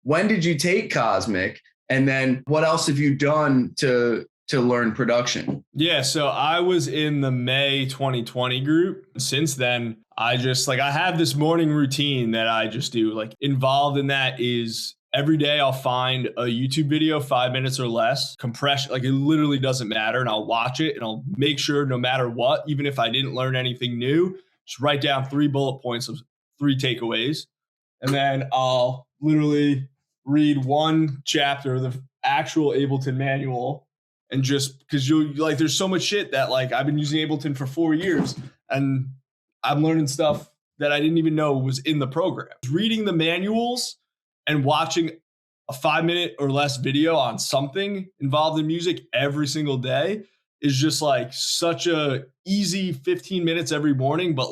when did you take Cosmic? And then what else have you done to learn production? Yeah, so I was in the May 2020 group. Since then, I just I have this morning routine that I just do. Like involved in that is every day I'll find a YouTube video, 5 minutes or less, compression, like it literally doesn't matter. And I'll watch it and I'll make sure no matter what, even if I didn't learn anything new, just write down 3 bullet points of 3 takeaways. And then I'll literally read 1 chapter of the actual Ableton Manual. And just because there's so much shit that I've been using Ableton for 4 years and I'm learning stuff that I didn't even know was in the program. Reading the manuals and watching a 5 minute or less video on something involved in music every single day is just such a easy 15 minutes every morning, but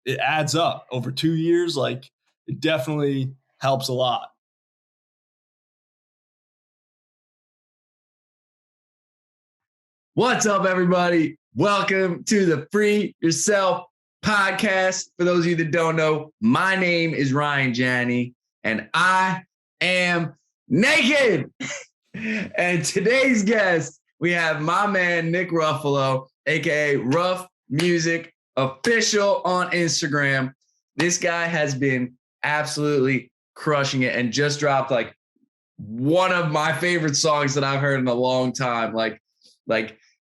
it adds up over 2 years. It definitely helps a lot. What's up, everybody? Welcome to the Free Yourself podcast. For those of you that don't know, my name is Ryan Janni, and I am naked. And today's guest, we have my man, Nick Ruffalo, aka Ruff Music Official on Instagram. This guy has been absolutely crushing it and just dropped one of my favorite songs that I've heard in a long time.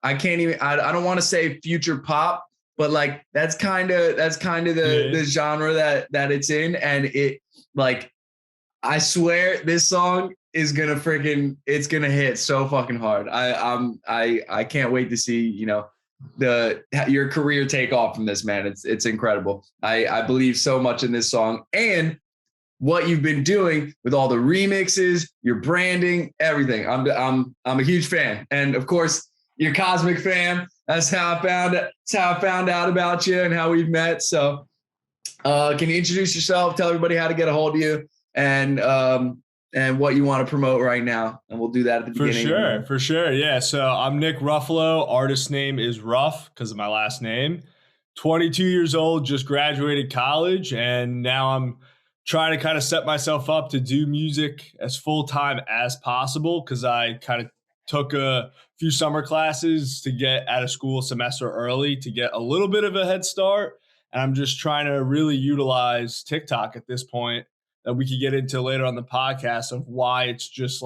I can't even, I don't want to say future pop, but that's kind of the genre that it's in. And it I swear this song is gonna it's gonna hit so fucking hard. I can't wait to see, your career take off from this, man. It's incredible. I believe so much in this song and what you've been doing with all the remixes, your branding, everything. I'm a huge fan. And of course, you're a Cosmic fan. That's how I found out about you and how we've met. So can you introduce yourself, tell everybody how to get a hold of you and what you want to promote right now? And we'll do that at the beginning. For sure. Yeah. So I'm Nick Ruffalo. Artist name is Ruff because of my last name. 22 years old, just graduated college. And now I'm trying to kind of set myself up to do music as full-time as possible because I kind of took a few summer classes to get out of school a semester early to get a little bit of a head start. And I'm just trying to really utilize TikTok at this point that we could get into later on the podcast of why it's just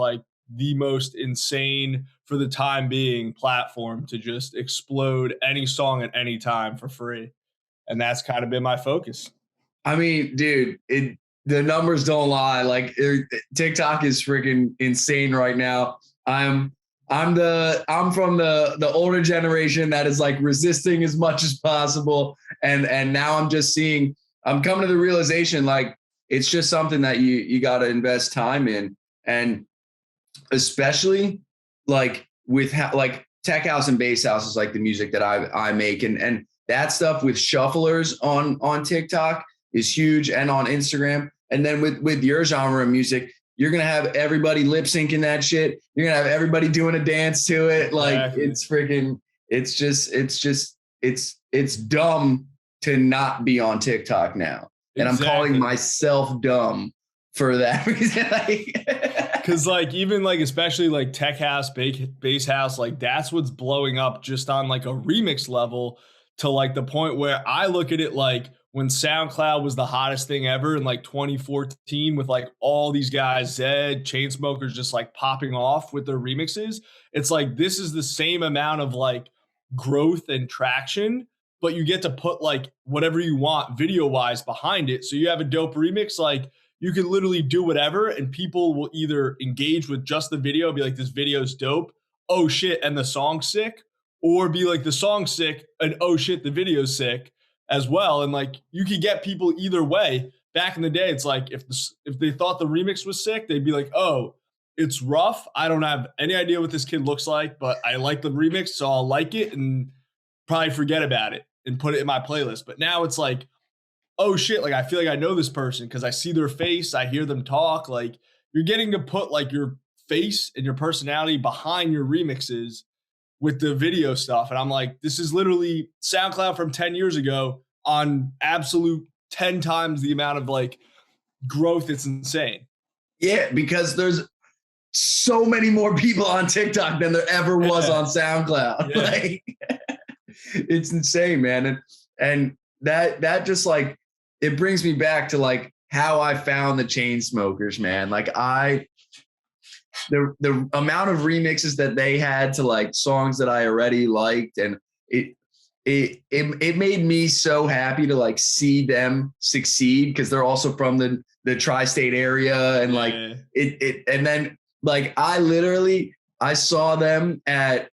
the most insane for the time being platform to just explode any song at any time for free. And that's kind of been my focus. I mean, dude, the numbers don't lie. TikTok is freaking insane right now. I'm from the older generation that is resisting as much as possible. And now I'm just I'm coming to the realization, it's just something that you got to invest time in. And especially with tech house and bass house is the music that I make. And that stuff with shufflers on TikTok is huge and on Instagram. And then with your genre of music, you're going to have everybody lip syncing that shit. You're going to have everybody doing a dance to it. Exactly. It's dumb to not be on TikTok now. And exactly. I'm calling myself dumb for that reason. Cause even especially tech house, bass house, that's what's blowing up just on a remix level to the point where I look at it when SoundCloud was the hottest thing ever in 2014 with all these guys, Zed, Chainsmokers just popping off with their remixes. It's this is the same amount of growth and traction, but you get to put whatever you want video wise behind it. So you have a dope remix, you can literally do whatever and people will either engage with just the video, be this video's dope, oh shit, and the song's sick, or be the song's sick and oh shit, the video's sick as well. And you could get people either way. Back in the day, it's if they thought the remix was sick, they'd be oh, it's Ruff. I don't have any idea what this kid looks like, but I like the remix, so I'll like it and probably forget about it and put it in my playlist. But now it's oh shit, I feel I know this person because I see their face, I hear them talk. You're getting to put your face and your personality behind your remixes with the video stuff. And I'm this is literally SoundCloud from 10 years ago on absolute 10 times the amount of growth. It's insane. Yeah, because there's so many more people on TikTok than there ever was on SoundCloud. Yeah. Like, it's insane, man. And that just like, it brings me back to like how I found the Chainsmokers, man. Like the amount of remixes that they had to like songs that I already liked, and it made me so happy to like see them succeed, because they're also from the tri-state area, and like it and then like I saw them at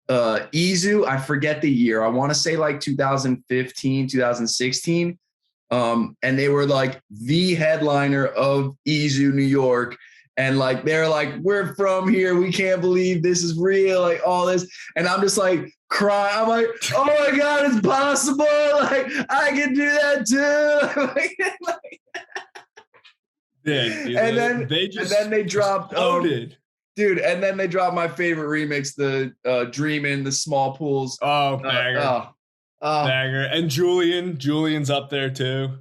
Izu. I forget the year. I want to say like 2015, 2016. And they were like the headliner of Izu, New York. And like, they're like, we're from here. We can't believe this is real. Like all this. And I'm just like crying. I'm like, oh my God, it's possible. Like I can do that too. Dude, and then they dropped dude, and then they dropped my favorite remix, the Dreamin', the Small Pools. Oh, banger. Banger. And Julian's up there too.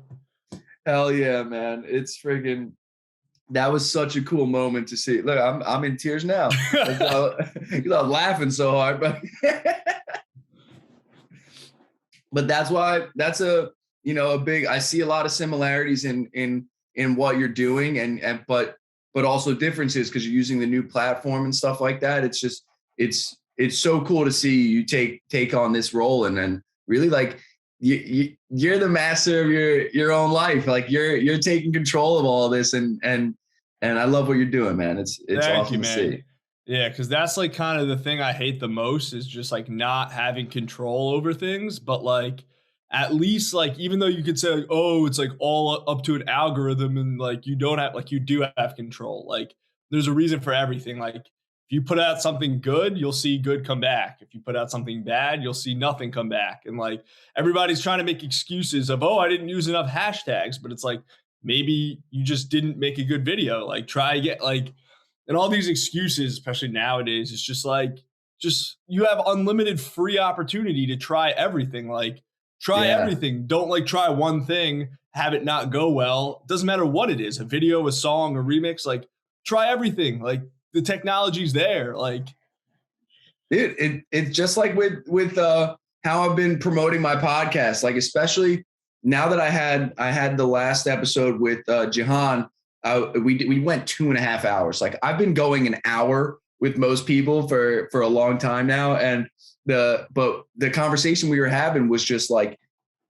Hell yeah, man. It's friggin', that was such a cool moment to see. Look, I'm in tears now. Because I'm laughing so hard, but that's why that's a big, I see a lot of similarities in what you're doing, and but also differences, because you're using the new platform and stuff like that. It's just it's so cool to see you take on this role, and then really like you're the master of your own life. Like you're taking control of all this, and I love what you're doing, man. It's awesome to see. Yeah, because that's like kind of the thing I hate the most, is just like not having control over things. But like, at least like, even though you could say like, oh, it's like all up to an algorithm, and like you don't have, like, you do have control. Like there's a reason for everything. Like if you put out something good, you'll see good come back. If you put out something bad, you'll see nothing come back. And like everybody's trying to make excuses of, oh, I didn't use enough hashtags, but it's like, maybe you just didn't make a good video. Like try again, like, and all these excuses, especially nowadays, it's just like, you have unlimited free opportunity to try everything. Like try everything. Don't like try one thing, have it not go well. It doesn't matter what it is, a video, a song, a remix, like try everything. Like the technology's there. Like it's just like with how I've been promoting my podcast, like especially now that I had the last episode with Jahan. We went 2.5 hours. Like I've been going an hour with most people for a long time now. And the conversation we were having was just like,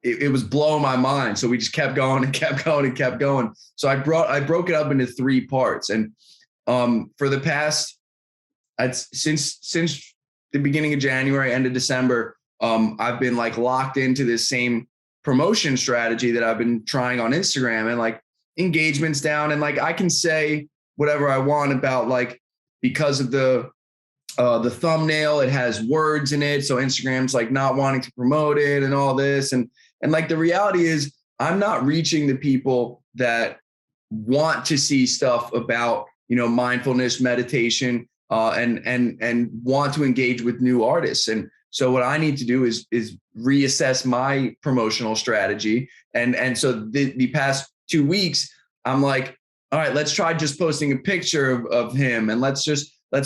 it was blowing my mind. So we just kept going and kept going and kept going. So I broke it up into 3 parts. And for the past, since the beginning of January, end of December, I've been like locked into this same promotion strategy that I've been trying on Instagram, and like engagement's down, and like I can say whatever I want about, like, because of the thumbnail, it has words in it, so Instagram's like not wanting to promote it and all this, and like the reality is I'm not reaching the people that want to see stuff about mindfulness, meditation, and want to engage with new artists. And so what I need to do is reassess my promotional strategy. And so the past 2 weeks, I'm like, all right, let's try just posting a picture of him, and let's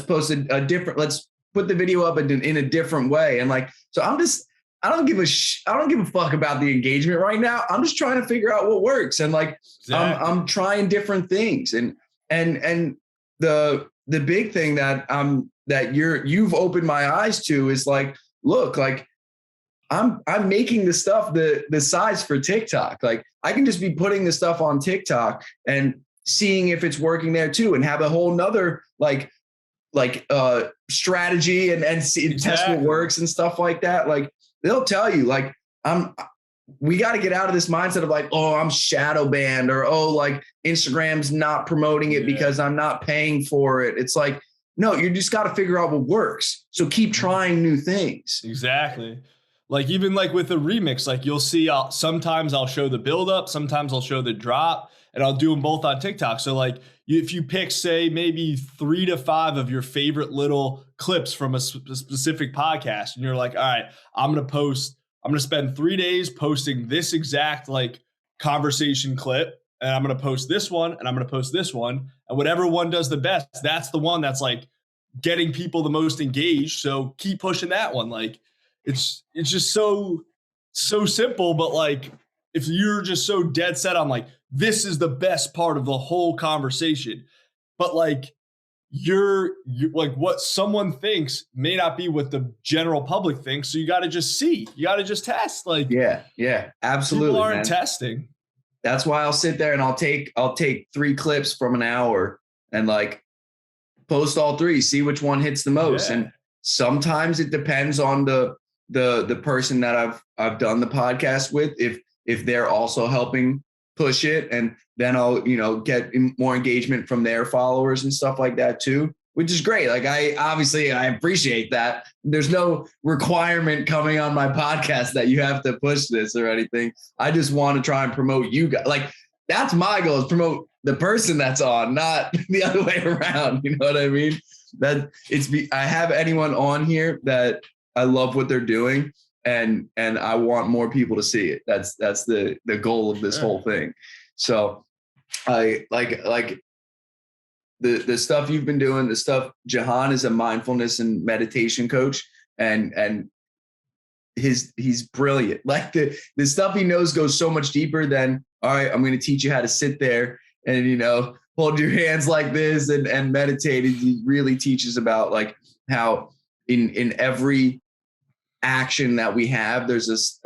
post a different, let's put the video up in a different way. And like, so I don't give a fuck about the engagement right now. I'm just trying to figure out what works. And like, exactly. I'm trying different things. And the big thing that you've opened my eyes to is like, look, like I'm making the stuff the size for TikTok. Like I can just be putting the stuff on TikTok and seeing if it's working there too, and have a whole nother strategy and see, exactly. Test what works and stuff like that. Like they'll tell you, like we got to get out of this mindset of like, oh, I'm shadow banned, or oh, like Instagram's not promoting it because I'm not paying for it. It's like, no, you just got to figure out what works. So keep trying new things. Exactly. Like even like with a remix, like you'll see, sometimes I'll show the build up, sometimes I'll show the drop, and I'll do them both on TikTok. So like if you pick, say, maybe 3 to 5 of your favorite little clips from a specific podcast, and you're like, all right, I'm going to spend 3 days posting this exact like conversation clip. and I'm going to post this one, and I'm going to post this one, and whatever one does the best, that's the one that's like getting people the most engaged. So keep pushing that one. Like it's just so simple, but like if you're just so dead set on like this is the best part of the whole conversation, but like you're like what someone thinks may not be what the general public thinks. So you got to just see, you got to just test. Like yeah, absolutely. People aren't man. testing. That's why I'll sit there and I'll take 3 clips from an hour and like post all 3, see which one hits the most. And sometimes it depends on the person that I've done the podcast with, if they're also helping push it, and then I'll, get more engagement from their followers and stuff like that too, which is great. Like I appreciate that. There's no requirement coming on my podcast that you have to push this or anything. I just want to try and promote you guys. Like that's my goal, is promote the person that's on, not the other way around. You know what I mean? I have anyone on here that I love what they're doing, and I want more people to see it. That's the goal of this whole thing. So I like the stuff you've been doing, the stuff. Jahan is a mindfulness and meditation coach, and he's brilliant. Like the stuff he knows goes so much deeper than, all right, I'm going to teach you how to sit there and, hold your hands like this and meditate. He really teaches about like how in every action that we have, there's this,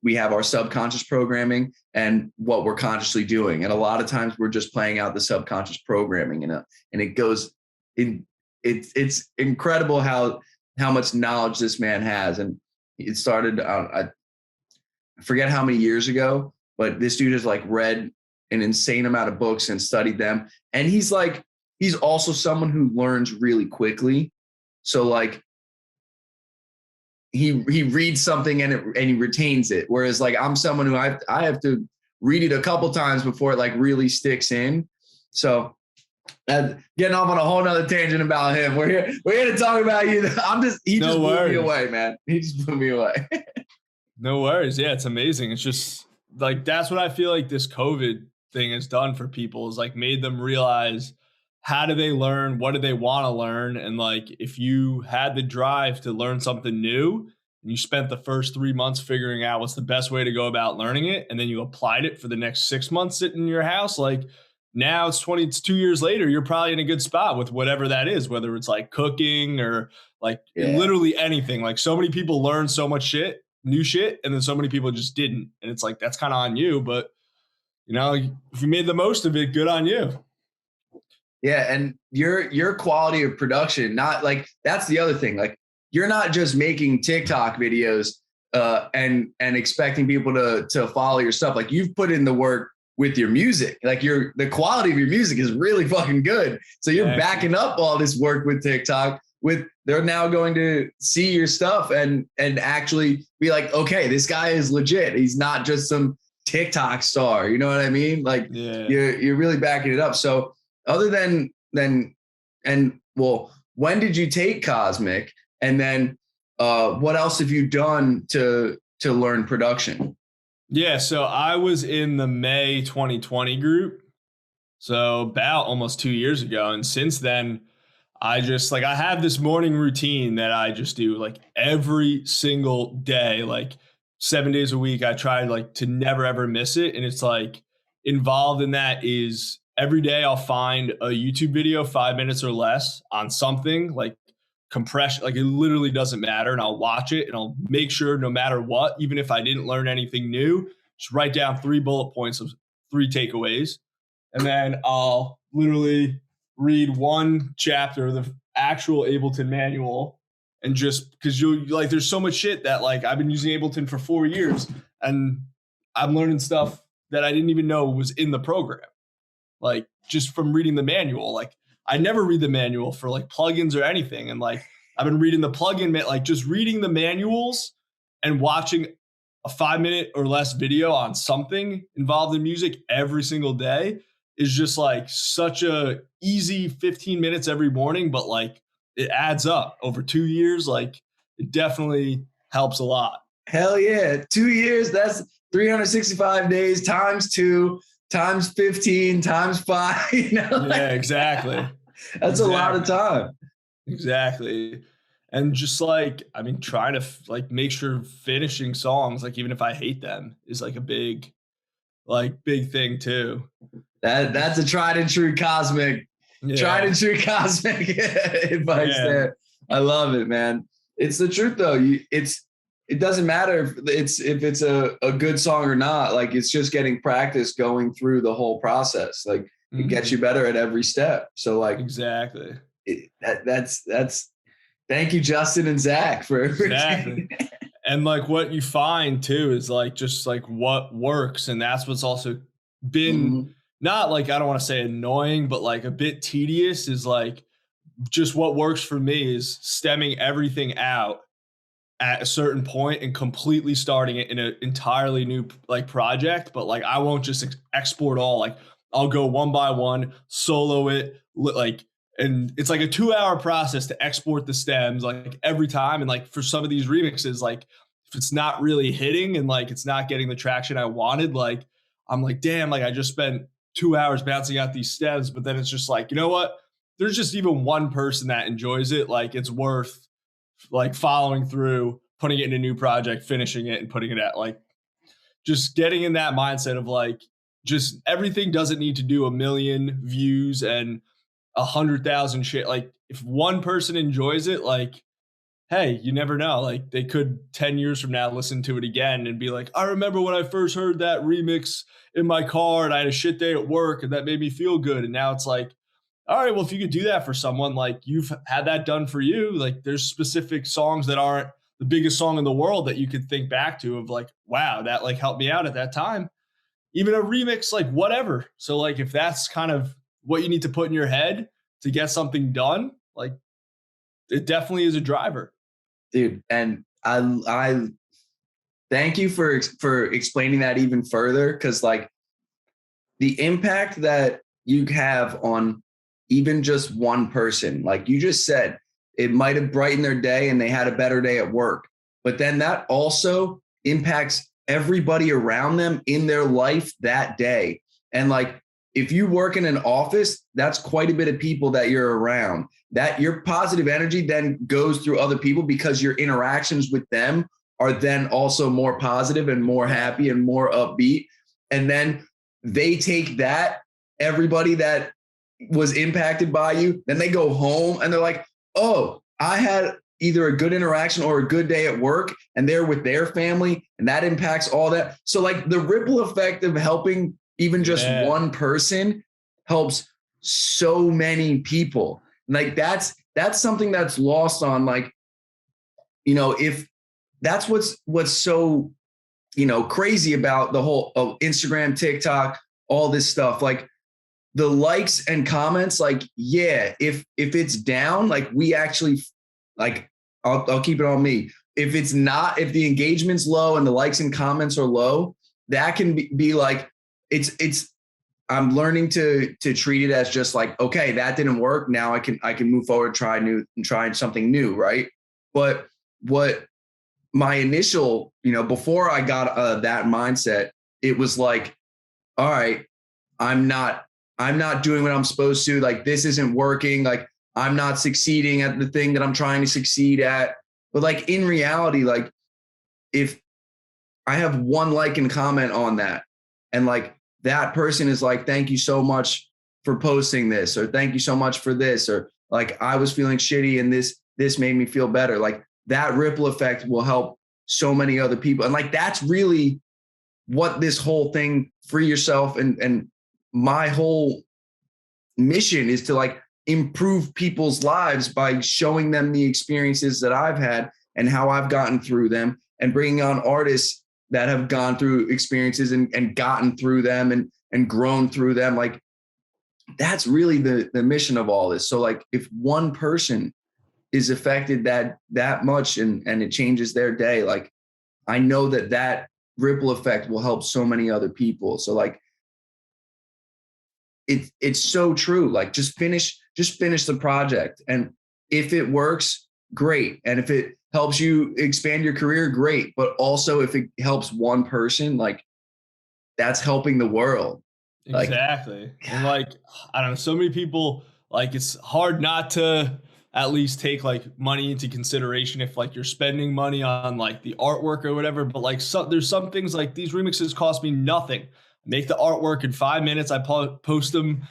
we have our subconscious programming and what we're consciously doing. And a lot of times we're just playing out the subconscious programming, and it goes in, it's incredible how much knowledge this man has. And it started, I forget how many years ago, but this dude has like read an insane amount of books and studied them. And he's also someone who learns really quickly. So like he reads something and he retains it. Whereas like I'm someone who I have to read it a couple times before it like really sticks in. So getting off on a whole nother tangent about him. We're here to talk about you. He just blew me away, man. He just blew me away. No worries. Yeah, it's amazing. It's just like, that's what I feel like this COVID thing has done for people, is like made them realize, how do they learn? What do they want to learn? And like, if you had the drive to learn something new and you spent the first 3 months figuring out what's the best way to go about learning it, and then you applied it for the next 6 months sitting in your house, like now it's 2 years later, you're probably in a good spot with whatever that is, whether it's like cooking or like literally anything. Like so many people learn so much new shit, and then so many people just didn't. And it's like, that's kind of on you, but if you made the most of it, good on you. Yeah. And your quality of production, not like, that's the other thing. Like you're not just making TikTok videos and expecting people to follow your stuff. Like you've put in the work with your music. Like the quality of your music is really fucking good. So you're backing up all this work with TikTok. They're now going to see your stuff and actually be like, okay, this guy is legit. He's not just some TikTok star. You know what I mean? Like you're really backing it up. So other than when did you take Cosmic? And then what else have you done to learn production? Yeah, so I was in the May 2020 group, so about almost 2 years ago. And since then, I just I have this morning routine that I just do like every single day, like 7 days a week. I try to never ever miss it. And it's like involved in that is every day I'll find a YouTube video, 5 minutes or less, on something like compression. Like it literally doesn't matter. And I'll watch it and I'll make sure, no matter what, even if I didn't learn anything new, just write down 3 bullet points of 3 takeaways. And then I'll literally read 1 chapter of the actual Ableton Manual. And just because there's so much shit that I've been using Ableton for 4 years and I'm learning stuff that I didn't even know was in the program. Like just from reading the manual. I never read the manual for plugins or anything. And I've been reading the plugin, just reading the manuals and watching a 5 minute or less video on something involved in music every single day is just such a easy 15 minutes every morning, but it adds up over 2 years. It definitely helps a lot. Hell yeah. 2 years. That's 365 days times 2. times 15 times 5. Yeah, exactly. That's a lot of time. Exactly. And just like, I mean, trying to like make sure finishing songs, like even if I hate them, is like a big thing too. That's a tried and true cosmic Yeah. advice Yeah. there. I love it, man. It's the truth though. It doesn't matter if it's a good song or not. Like it's just getting practice going through the whole process. Like it gets you better at every step. So like Exactly. that's thank you, Justin and Zach, for Exactly. everything. And like what you find too is like just like what works. And that's what's also been Mhm. not like, I don't want to say annoying, but like a bit tedious is like just what works for me is stemming everything out at a certain point and completely starting it in an entirely new like project. But like I won't just export all. Like I'll go one by one, solo it, like, and it's like a 2 hour process to export the stems like every time. And like for some of these remixes, like if it's not really hitting and like it's not getting the traction I wanted, like I'm like, damn, like I just spent 2 hours bouncing out these stems. But then it's just like, you know what? There's just even one person that enjoys it. Like it's worth like following through, putting it in a new project, finishing it, and putting it at like just getting in that mindset of like just everything doesn't need to do a million views and 100,000 shit. Like if one person enjoys it, like hey, you never know. Like they could 10 years from now listen to it again and be like, I remember when I first heard that remix in my car and I had a shit day at work and that made me feel good. And now it's like, all right, well, if you could do that for someone, like you've had that done for you, like there's specific songs that aren't the biggest song in the world that you could think back to of like, wow, that like helped me out at that time. Even a remix, like whatever. So like if that's kind of what you need to put in your head to get something done, like it definitely is a driver. Dude. And I thank you for explaining that even further. Cause like the impact that you have on even just one person, like you just said, it might have brightened their day and they had a better day at work. But then that also impacts everybody around them in their life that day. And like if you work in an office, that's quite a bit of people that you're around. That your positive energy then goes through other people because your interactions with them are then also more positive and more happy and more upbeat. And then they take that, everybody that was impacted by you, then they go home and they're like, oh, I had either a good interaction or a good day at work and they're with their family and that impacts all that. So like the ripple effect of helping even just one person helps so many people. Like that's something that's lost on like, if that's what's so, crazy about the whole Instagram, TikTok, all this stuff. Like the likes and comments, like, yeah, if it's down, like we actually like, I'll keep it on me. If it's not, if the engagement's low and the likes and comments are low, that can be like, it's, I'm learning to treat it as just like, okay, that didn't work. Now I can move forward, try something new. Right. But what my initial, before I got that mindset, it was like, all right, I'm not doing what I'm supposed to. Like, this isn't working. Like, I'm not succeeding at the thing that I'm trying to succeed at. But like in reality, like if I have one like and comment on that, and like that person is like, thank you so much for posting this, or thank you so much for this, or like I was feeling shitty and this made me feel better. Like that ripple effect will help so many other people. And like that's really what this whole thing, Free Yourself, and my whole mission is to like improve people's lives by showing them the experiences that I've had and how I've gotten through them, and bringing on artists that have gone through experiences and gotten through them and grown through them. Like that's really the mission of all this. So like if one person is affected that much and it changes their day, like I know that ripple effect will help so many other people. So like it's so true. Like just finish the project. And if it works, great. And if it helps you expand your career, great. But also if it helps one person, like that's helping the world. Exactly. And like, I don't know, so many people, like, it's hard not to at least take like money into consideration if like you're spending money on like the artwork or whatever. But like, there's some things like these remixes cost me nothing. Make the artwork in 5 minutes. I post them,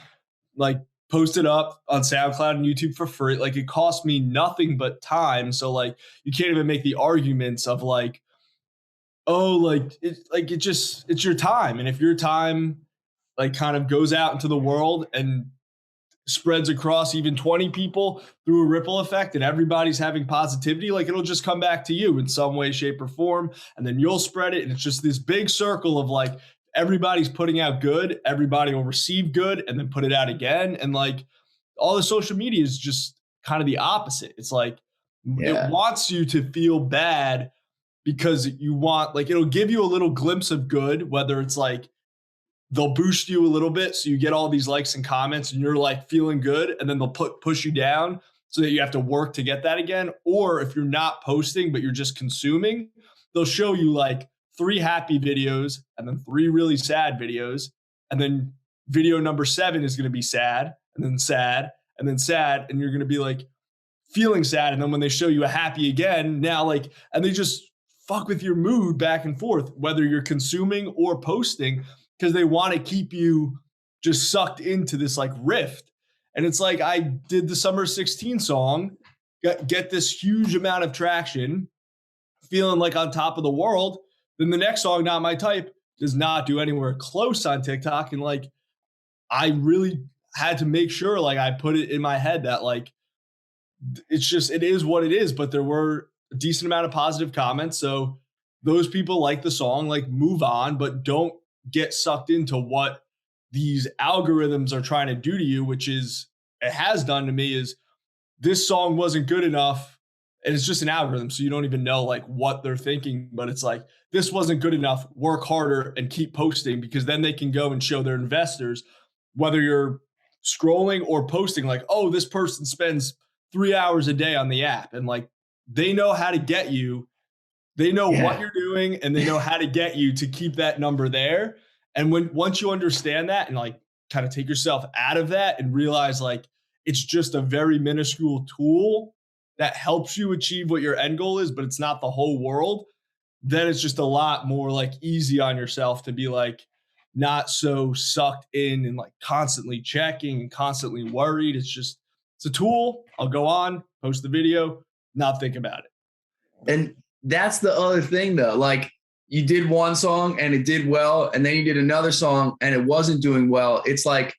like, post it up on SoundCloud and YouTube for free. Like, it costs me nothing but time. So like, you can't even make the arguments of like, oh, it's your time. And if your time like kind of goes out into the world and spreads across even 20 people through a ripple effect and everybody's having positivity, like, it'll just come back to you in some way, shape, or form. And then you'll spread it. And it's just this big circle of like, everybody's putting out good, everybody will receive good and then put it out again. And like, all the social media is just kind of the opposite. It's like, it wants you to feel bad because you want, like, it'll give you a little glimpse of good, whether it's like, they'll boost you a little bit so you get all these likes and comments and you're like feeling good, and then they'll push you down so that you have to work to get that again. Or if you're not posting but you're just consuming, they'll show you like 3 happy videos and then 3 really sad videos, and then video number 7 is going to be sad and then sad and then sad, and you're going to be like feeling sad. And then when they show you a happy again, now like, and they just fuck with your mood back and forth, whether you're consuming or posting, because they want to keep you just sucked into this like rift. And it's like, I did the Summer 16 song, get this huge amount of traction, feeling like on top of the world. Then the next song, Not My Type, does not do anywhere close on TikTok. And like, I really had to make sure, like, I put it in my head that like, it's just, it is what it is. But there were a decent amount of positive comments. So those people like the song, like, move on, but don't get sucked into what these algorithms are trying to do to you, which is, it has done to me, is this song wasn't good enough. And it's just an algorithm. So you don't even know like what they're thinking, but it's like, this wasn't good enough, work harder and keep posting, because then they can go and show their investors, whether you're scrolling or posting, like, oh, this person spends 3 hours a day on the app, and like, they know how to get you. They know what you're doing, and they know how to get you to keep that number there. And once you understand that and like kind of take yourself out of that and realize like, it's just a very minuscule tool that helps you achieve what your end goal is, but it's not the whole world, then it's just a lot more like easy on yourself to be like, not so sucked in and like constantly checking and constantly worried. It's a tool. I'll go on, post the video, not think about it. And that's the other thing though. Like, you did one song and it did well, and then you did another song and it wasn't doing well. It's like,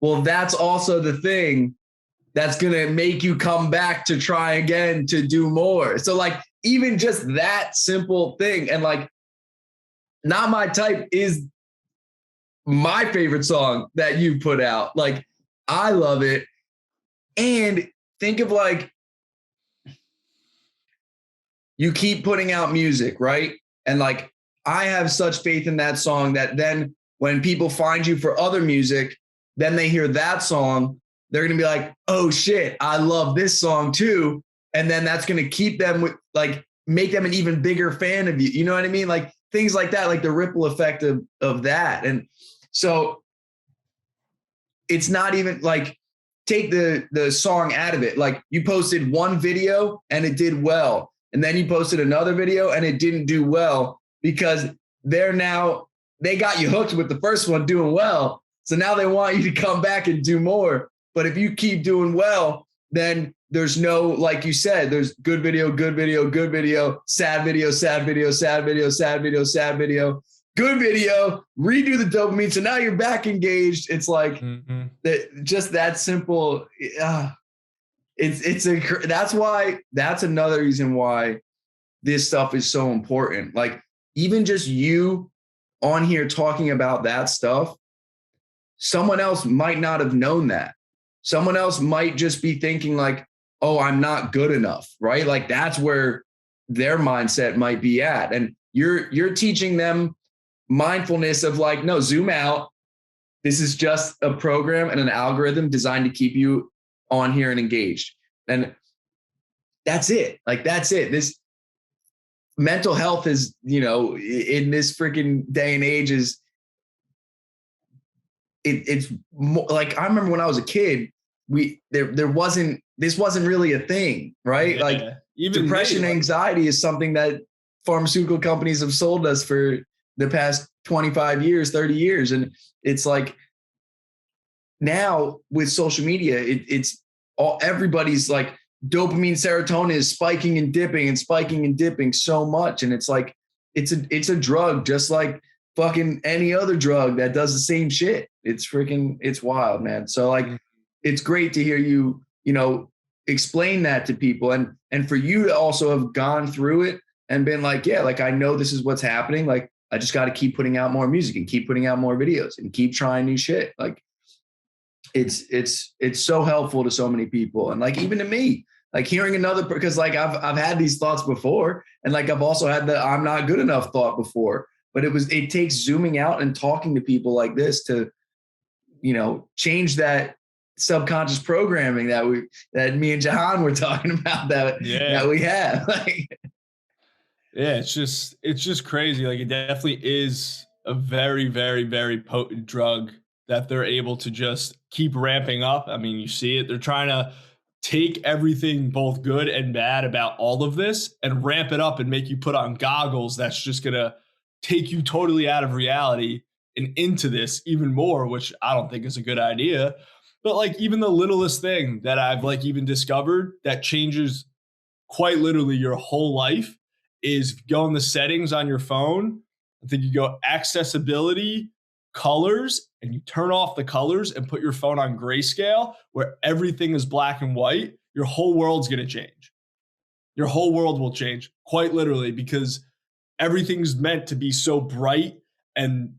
well, that's also the thing that's going to make you come back to try again to do more. So like, even just that simple thing. And like, Not My Type is my favorite song that you put out. Like, I love it. And think of like, you keep putting out music, right? And like, I have such faith in that song that then when people find you for other music, then they hear that song, they're going to be like, oh shit, I love this song too. And then that's going to keep them with like, make them an even bigger fan of you. You know what I mean? Like things like that, like the ripple effect of that. And so it's not even like, take the song out of it. Like, you posted one video and it did well, and then you posted another video and it didn't do well, because they got you hooked with the first one doing well. So now they want you to come back and do more. But if you keep doing well, then there's no, like you said, there's good video, good video, good video, sad video, sad video, sad video, sad video, sad video, good video, redo the dopamine. So now you're back engaged. It's like just that simple. That's another reason why this stuff is so important. Like, even just you on here talking about that stuff, someone else might not have known that. Someone else might just be thinking like, oh, I'm not good enough, right? Like, that's where their mindset might be at. And you're teaching them mindfulness of like, no, zoom out. This is just a program and an algorithm designed to keep you on here and engaged. And that's it. Like, that's it. This mental health is, in this freaking day and age, is it's more, like, I remember when I was a kid, this wasn't really a thing, right? Yeah. Like Even depression, anxiety is something that pharmaceutical companies have sold us for the past 25 years, 30 years. And it's like now with social media, it's all, everybody's like dopamine, serotonin is spiking and dipping so much. And it's like, it's a drug, just like fucking any other drug that does the same shit. It's wild, man. So like, it's great to hear you, explain that to people, and for you to also have gone through it and been like, yeah, like, I know this is what's happening. Like, I just got to keep putting out more music and keep putting out more videos and keep trying new shit. Like, it's so helpful to so many people. And like, even to me, like hearing another, because like I've had these thoughts before, and like I've also had the I'm not good enough thought before, but it takes zooming out and talking to people like this to, change that subconscious programming that me and Jahan were talking about that we have. Yeah, it's just crazy. Like, it definitely is a very, very, very potent drug that they're able to just keep ramping up. I mean, you see it. They're trying to take everything both good and bad about all of this and ramp it up and make you put on goggles that's just going to take you totally out of reality and into this even more, which I don't think is a good idea. But like, even the littlest thing that I've like even discovered that changes quite literally your whole life is go in the settings on your phone. I think you go accessibility, colors, and you turn off the colors and put your phone on grayscale where everything is black and white. Your whole world's going to change. Your whole world will change quite literally, because everything's meant to be so bright. And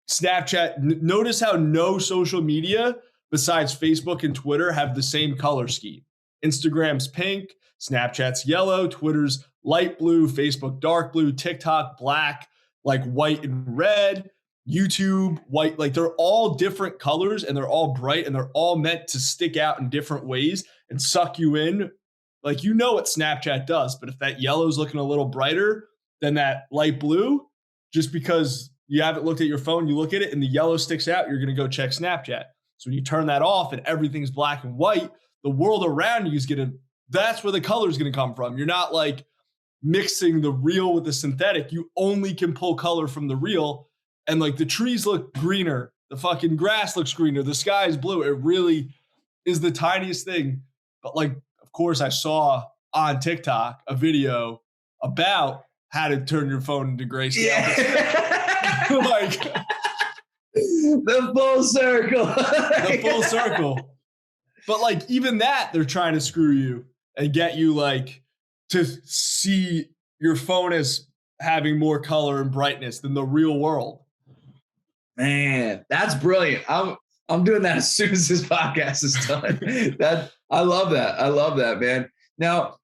Snapchat, notice how no social media besides Facebook and Twitter have the same color scheme. Instagram's pink, Snapchat's yellow, Twitter's light blue, Facebook dark blue, TikTok black, like white and red, YouTube white. Like, they're all different colors and they're all bright and they're all meant to stick out in different ways and suck you in. Like, what Snapchat does, but if that yellow's looking a little brighter than that light blue, just because you haven't looked at your phone, you look at it and the yellow sticks out, you're going to go check Snapchat. So when you turn that off and everything's black and white, the world around you is going to, that's where the color is going to come from. You're not like mixing the real with the synthetic. You only can pull color from the real. And like, the trees look greener, the fucking grass looks greener, the sky is blue. It really is the tiniest thing. But like, of course, I saw on TikTok a video about how to turn your phone into grayscale. Yeah. Like, the full circle. The full circle. But like, even that, they're trying to screw you and get you like to see your phone as having more color and brightness than the real world. Man, that's brilliant. I'm doing that as soon as this podcast is done. I love that, man. Now,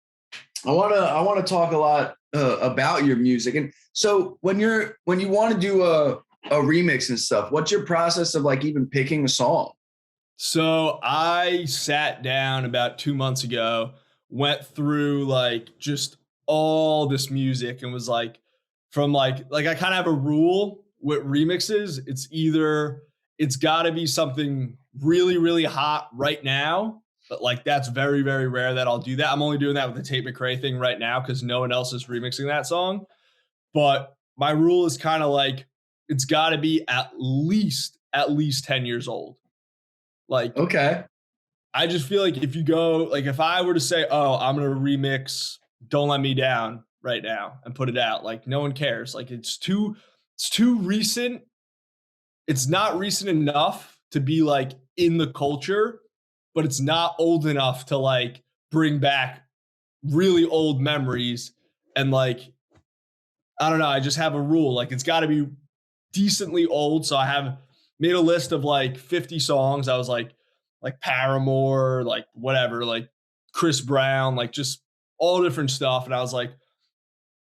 I want to talk a lot about your music. And so when you want to do a remix and stuff, what's your process of like even picking a song? So I sat down about 2 months ago, went through like just all this music and was like, from like I kind of have a rule with remixes. It's got to be something really, really hot right now. But like, that's very, very rare that I'll do that. I'm only doing that with the Tate McRae thing right now because no one else is remixing that song. But my rule is kind of like, it's got to be at least 10 years old. Like, okay. I just feel like if you go, like, if I were to say, oh, I'm going to remix Don't Let Me Down right now and put it out, like, no one cares. Like, it's too recent. It's not recent enough to be like in the culture, but it's not old enough to like bring back really old memories. And like, I don't know, I just have a rule. Like, it's got to be decently old. So I have made a list of like 50 songs. I was like Paramore, like whatever, like Chris Brown, like just all different stuff. And I was like,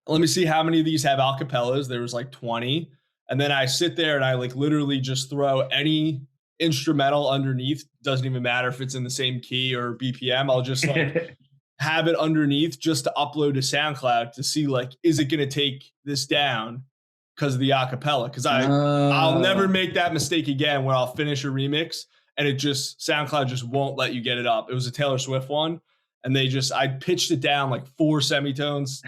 let me see how many of these have acapellas. There was like 20. And then I sit there and I like literally just throw any instrumental underneath. Doesn't even matter if it's in the same key or BPM. I'll just like have it underneath just to upload to SoundCloud to see like, is it going to take this down? because of the acapella. Because I'll never make that mistake again where I'll finish a remix and it just SoundCloud just won't let you get it up. It was a Taylor Swift one, and I pitched it down like 4 semitones.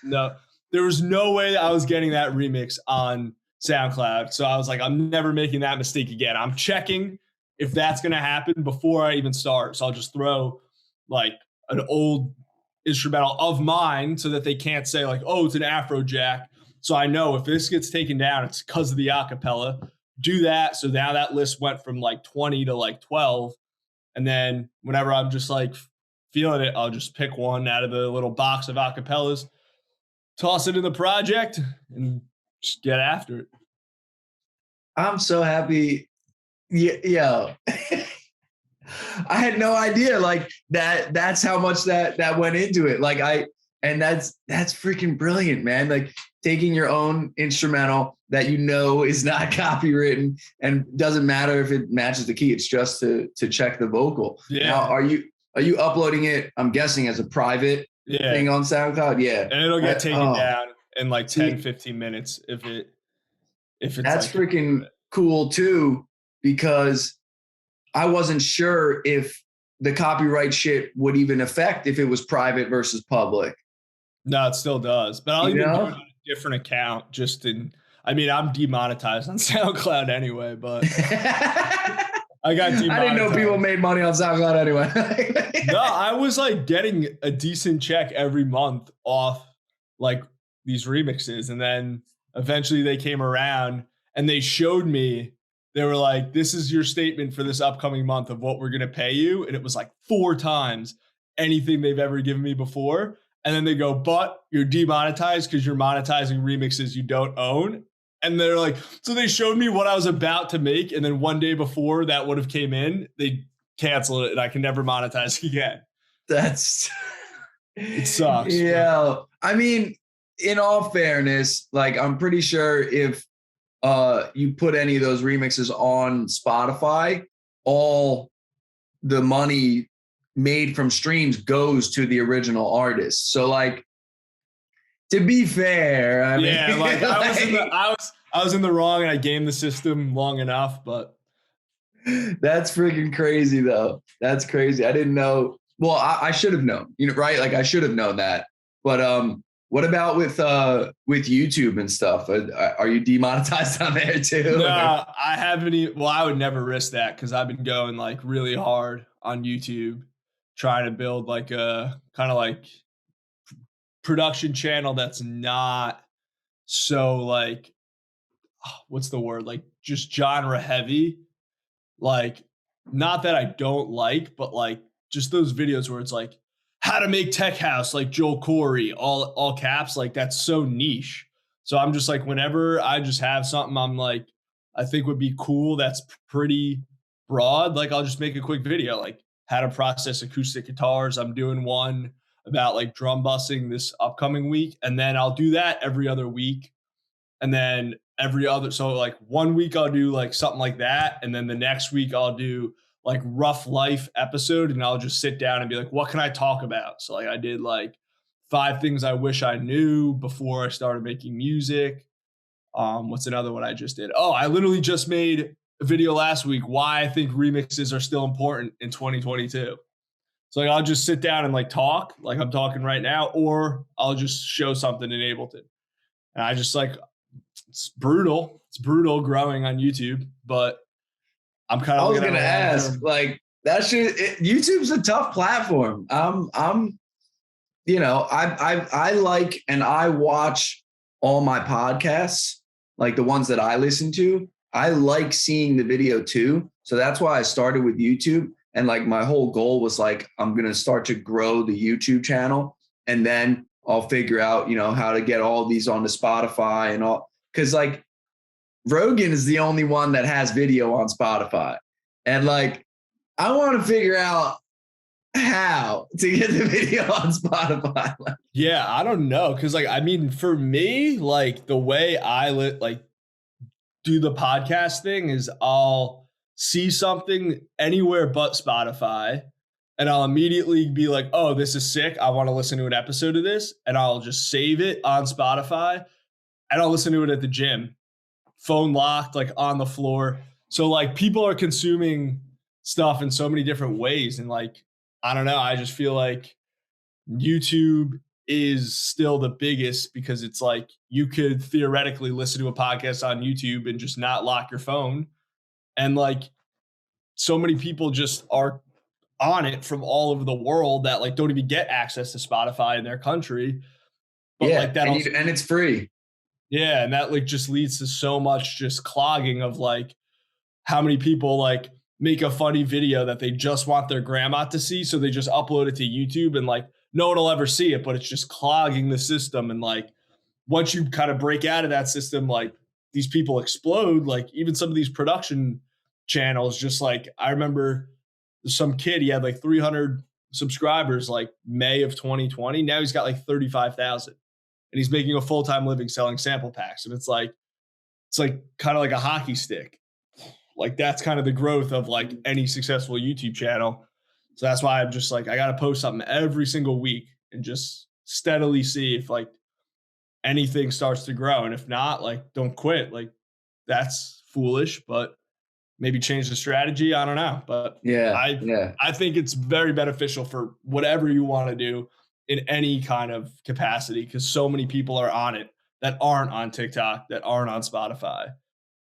No, there was no way I was getting that remix on SoundCloud. So I was like, I'm never making that mistake again. I'm checking if that's going to happen before I even start. So I'll just throw like an old instrumental of mine so that they can't say like, oh, it's an Afro jack. So I know if this gets taken down, it's because of the acapella. Do that. So now that list went from like 20 to like 12. And then whenever I'm just like feeling it, I'll just pick one out of the little box of acapellas, toss it in the project, and just get after it. I'm so happy. Yeah. I had no idea like that. That's how much that went into it. And that's freaking brilliant, man. Like taking your own instrumental that is not copywritten and doesn't matter if it matches the key. It's just to check the vocal. Yeah. Now, are you uploading it? I'm guessing as a private thing on SoundCloud. Yeah. And it'll get taken down in like 10, 15 minutes if it's that's like freaking cool too, because I wasn't sure if the copyright shit would even affect if it was private versus public. No, it still does. But I'll even do it on a different account I'm demonetized on SoundCloud anyway, but I got demonetized. I didn't know people made money on SoundCloud anyway. No, I was like getting a decent check every month off like these remixes. And then eventually they came around and they showed me, they were like, this is your statement for this upcoming month of what we're going to pay you. And it was like 4 times anything they've ever given me before. And then they go, but you're demonetized because you're monetizing remixes you don't own. And they're like, so they showed me what I was about to make. And then one day before that would have came in, they canceled it and I can never monetize again. It sucks. Yeah. But. I mean, in all fairness, like I'm pretty sure if you put any of those remixes on Spotify, all the money made from streams goes to the original artist. So like, to be fair, I mean, I was in the wrong and I gamed the system long enough, but that's freaking crazy though. That's crazy. I didn't know. Well, I should have known, right? Like I should have known that. But what about with YouTube and stuff? Are you demonetized on there too? No, I haven't. Well, I would never risk that because I've been going like really hard on YouTube, trying to build like a kind of like production channel that's not so like, what's the word? Like just genre heavy. Like, not that I don't like, but like just those videos where it's like how to make tech house like Joel Corey, all caps, like that's so niche. So I'm just like, whenever I just have something I'm like, I think would be cool, that's pretty broad, like I'll just make a quick video, like how to process acoustic guitars. I'm doing one about like drum bussing this upcoming week. And then I'll do that every other week. And then so like 1 week I'll do like something like that. And then the next week I'll do like Ruff life episode, and I'll just sit down and be like, what can I talk about? So like I did like 5 things I wish I knew before I started making music. What's another one I just did? Oh, I literally just made a video last week, why I think remixes are still important in 2022. So like I'll just sit down and like talk like I'm talking right now, or I'll just show something in Ableton. And I just like, it's brutal. It's brutal growing on YouTube, but I'm kind of. I was gonna ask, like that shit. YouTube's a tough platform. I like and I watch all my podcasts, like the ones that I listen to. I like seeing the video too, so that's why I started with YouTube. And like my whole goal was like, I'm gonna start to grow the YouTube channel, and then I'll figure out, how to get all these onto Spotify and all. Because like Rogan is the only one that has video on Spotify. And like, I want to figure out how to get the video on Spotify. Yeah, I don't know. Cause like, I mean, for me, like the way I do the podcast thing is I'll see something anywhere but Spotify and I'll immediately be like, oh, this is sick. I want to listen to an episode of this. And I'll just save it on Spotify. I don't listen to it at the gym. Phone locked, like on the floor. So like people are consuming stuff in so many different ways. And like, I don't know. I just feel like YouTube is still the biggest because it's like you could theoretically listen to a podcast on YouTube and just not lock your phone. And like so many people just are on it from all over the world that like don't even get access to Spotify in their country. But Yeah, like that also, and it's free. yeah, and that like just leads to so much just clogging of like how many people like make a funny video that they just want their grandma to see, so they just upload it to YouTube and like no one will ever see it, but it's just clogging the system. And like once you kind of break out of that system, like these people explode. Like even some of these production channels, just like I remember some kid, he had like 300 subscribers like May of 2020. Now he's got like 35,000 and he's making a full-time living selling sample packs. And it's like kind of like a hockey stick. Like that's kind of the growth of like any successful YouTube channel. So that's why I'm just like, I got to post something every single week and just steadily see if like anything starts to grow. And if not, like don't quit. Like that's foolish, but maybe change the strategy. I don't know. But I think it's very beneficial for whatever you want to do in any kind of capacity, because so many people are on it that aren't on TikTok, that aren't on Spotify.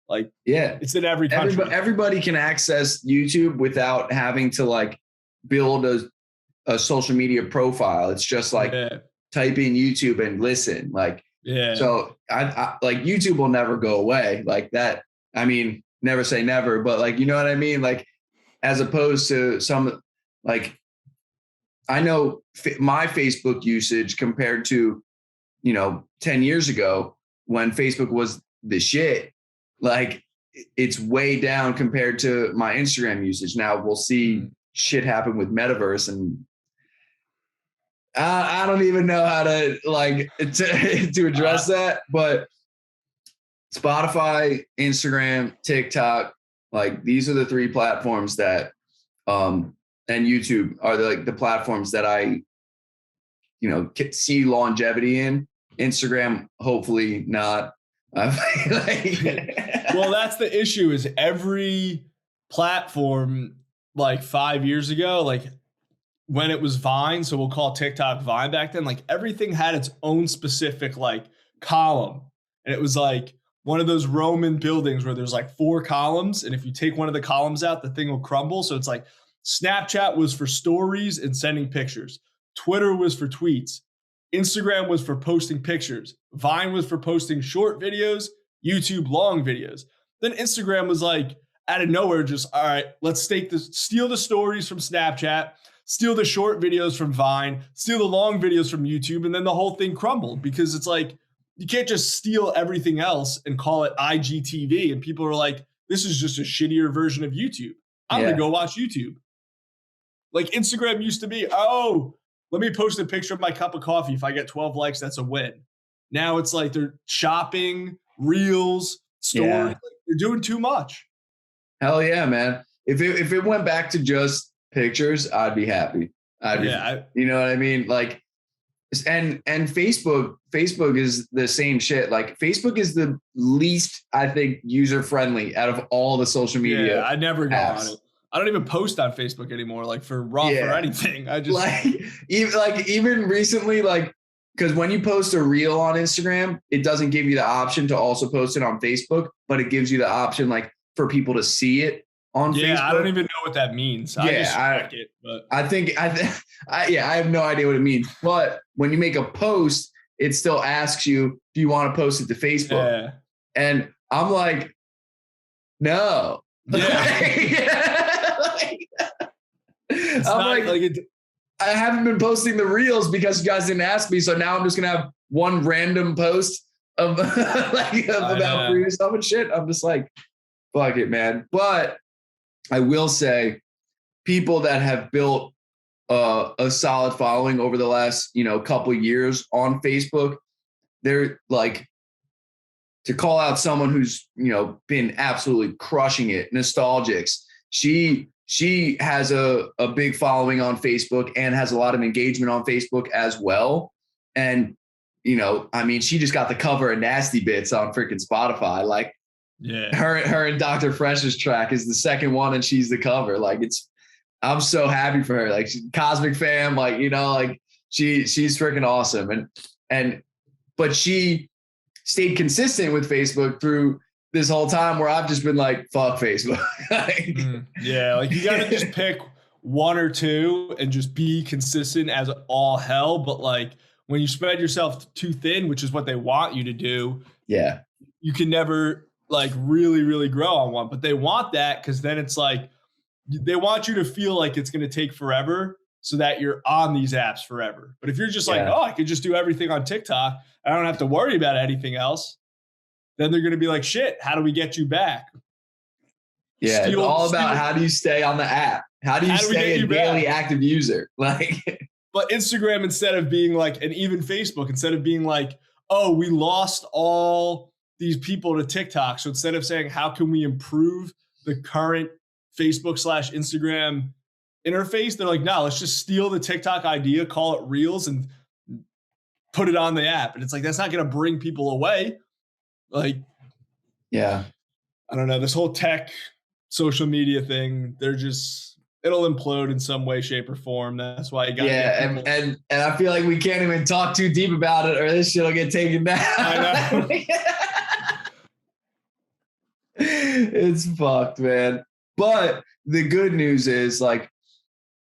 Like, yeah, it's in every country. Everybody can access YouTube without having to like build a social media profile. It's just like type in YouTube and listen. Like, so I like YouTube will never go away like that. I mean, never say never, but like, you know what I mean? Like, as opposed to some, like, I know my Facebook usage compared to, 10 years ago when Facebook was the shit, like it's way down compared to my Instagram usage. Now we'll see shit happen with metaverse, and I don't even know how to like to address that, but Spotify, Instagram, TikTok, like these are the three platforms that, and YouTube are the platforms that I, see longevity in. Instagram, hopefully not. Well, that's the issue is every platform like 5 years ago, like when it was Vine, so we'll call TikTok Vine back then, like everything had its own specific like column. And it was like one of those Roman buildings where there's like 4 columns. And if you take one of the columns out, the thing will crumble. So it's like Snapchat was for stories and sending pictures. Twitter was for tweets. Instagram was for posting pictures. Vine was for posting short videos, YouTube long videos. Then Instagram was like out of nowhere, just, all right, let's steal the stories from Snapchat, steal the short videos from Vine, steal the long videos from YouTube. And then the whole thing crumbled because it's like, you can't just steal everything else and call it IGTV. And people are like, this is just a shittier version of YouTube. I'm going to go watch YouTube. Like Instagram used to be, let me post a picture of my cup of coffee. If I get 12 likes, that's a win. Now it's like they're shopping, reels, stories. Yeah. Like they're doing too much. Hell yeah, man. If it went back to just pictures, I'd be happy. You know what I mean? Like, and Facebook is the same shit. Like Facebook is the least, I think, user friendly out of all the social media. Yeah, I never go on it. I don't even post on Facebook anymore, like for Ruff or anything. I just even recently, like, because when you post a reel on Instagram, it doesn't give you the option to also post it on Facebook, but it gives you the option like for people to see it on Facebook. I don't even know what that means. I just check it, but I have no idea what it means. But when you make a post, it still asks you, do you want to post it to Facebook? Yeah. And I'm like, no. Yeah. I haven't been posting the reels because you guys didn't ask me. So now I'm just going to have one random post of about free stuff and shit. I'm just like, fuck it, man. But I will say people that have built a solid following over the last, couple years on Facebook, they're like, to call out someone who's, been absolutely crushing it, Nostalgics. She has a big following on Facebook and has a lot of engagement on Facebook as well. And you know, I mean, she just got the cover of Nasty Bits on freaking Spotify. Like, Yeah. her and Dr. Fresh's track is the second one, and she's the cover. Like, I'm so happy for her. Like, she's Cosmic Fam, like, you know, like she's freaking awesome. But she stayed consistent with Facebook through this whole time, where I've just been like, fuck Facebook. Yeah, like you gotta just pick one or two and just be consistent as all hell. But like when you spread yourself too thin, which is what they want you to do, yeah, you can never like really, really grow on one. But they want that because then it's like they want you to feel like it's going to take forever so that you're on these apps forever. But if you're just like, oh, I could just do everything on TikTok, I don't have to worry about anything else, then they're going to be like, shit, how do we get you back? Yeah, it's all about how do you stay on the app? How do you stay a daily active user? Like, but Instagram, instead of being like, and even Facebook, instead of being like, oh, we lost all these people to TikTok. So instead of saying, how can we improve the current Facebook/Instagram interface, they're like, no, let's just steal the TikTok idea, call it Reels, and put it on the app. And it's like, that's not going to bring people away. Like, yeah, I don't know, this whole tech social media thing, it'll implode in some way, shape, or form. That's why you got and I feel like we can't even talk too deep about it, or this shit will get taken down. I know. It's fucked, man. But the good news is, like,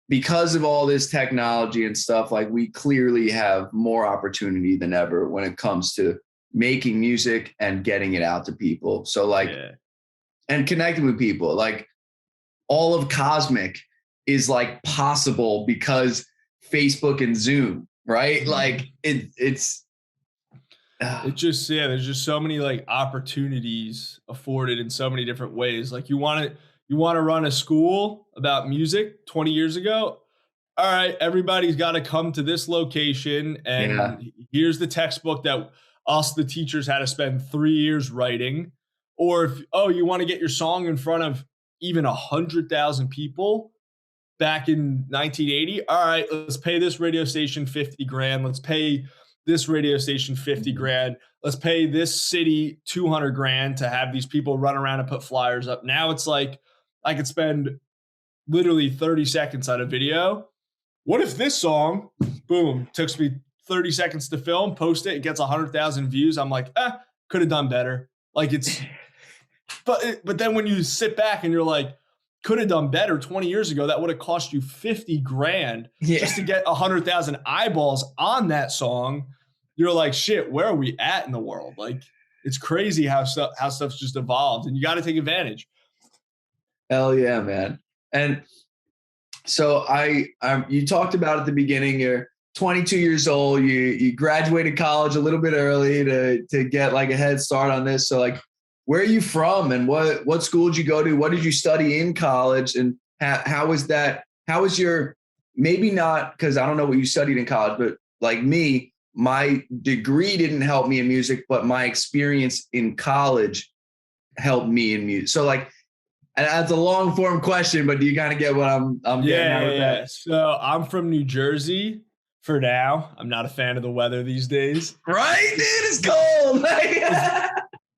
because of all this technology and stuff, like, we clearly have more opportunity than ever when it comes to making music and getting it out to people. So like, and connecting with people, like all of Cosmic is like possible because Facebook and Zoom, right? Like it's just, there's just so many like opportunities afforded in so many different ways. Like you want to run a school about music 20 years ago. All right, everybody's got to come to this location, and here's the textbook that us, the teachers, had to spend 3 years writing. Or if, you want to get your song in front of even 100,000 people back in 1980. All right, let's pay this radio station 50 grand. Let's pay this radio station 50 grand. Let's pay this city 200 grand to have these people run around and put flyers up. Now it's like I could spend literally 30 seconds on a video. What if this song, boom, takes me 30 seconds to film, post it, it gets 100,000 views. I'm like, could have done better. Like but then when you sit back and you're like, could have done better 20 years ago, that would have cost you 50 grand just to get 100,000 eyeballs on that song. You're like, shit, where are we at in the world? Like, it's crazy how stuff's just evolved, and you got to take advantage. Hell yeah, man. And so you talked about at the beginning, you're 22 years old, you graduated college a little bit early to get like a head start on this. So like, where are you from, and what school did you go to? What did you study in college, and how was that? How was your, maybe not, because I don't know what you studied in college, but like me, my degree didn't help me in music, but my experience in college helped me in music. So like, and that's a long form question, but do you kind of get what I'm getting at with that? So I'm from New Jersey for now. I'm not a fan of the weather these days. Right, dude, it's cold.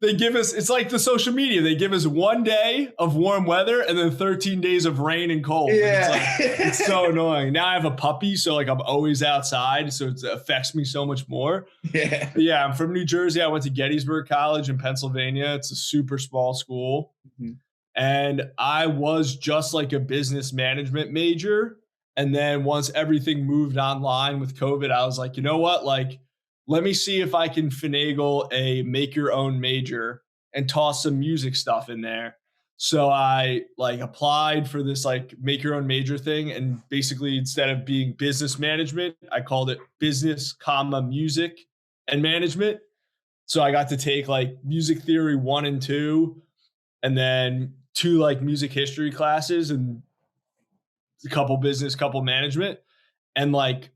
They give us, it's like the social media. They give us 1 day of warm weather and then 13 days of rain and cold. Yeah. It's so annoying. Now I have a puppy, so like I'm always outside, so it affects me so much more. Yeah. But yeah, I'm from New Jersey. I went to Gettysburg College in Pennsylvania. It's a super small school. Mm-hmm. And I was just like a business management major. And then once everything moved online with COVID, I was like, you know what? Like, let me see if I can finagle a make your own major and toss some music stuff in there. So I like applied for this like make your own major thing. And basically instead of being business management, I called it business, music and management. So I got to take like music theory 1 and 2, and then 2 like music history classes and a couple business, couple management. And like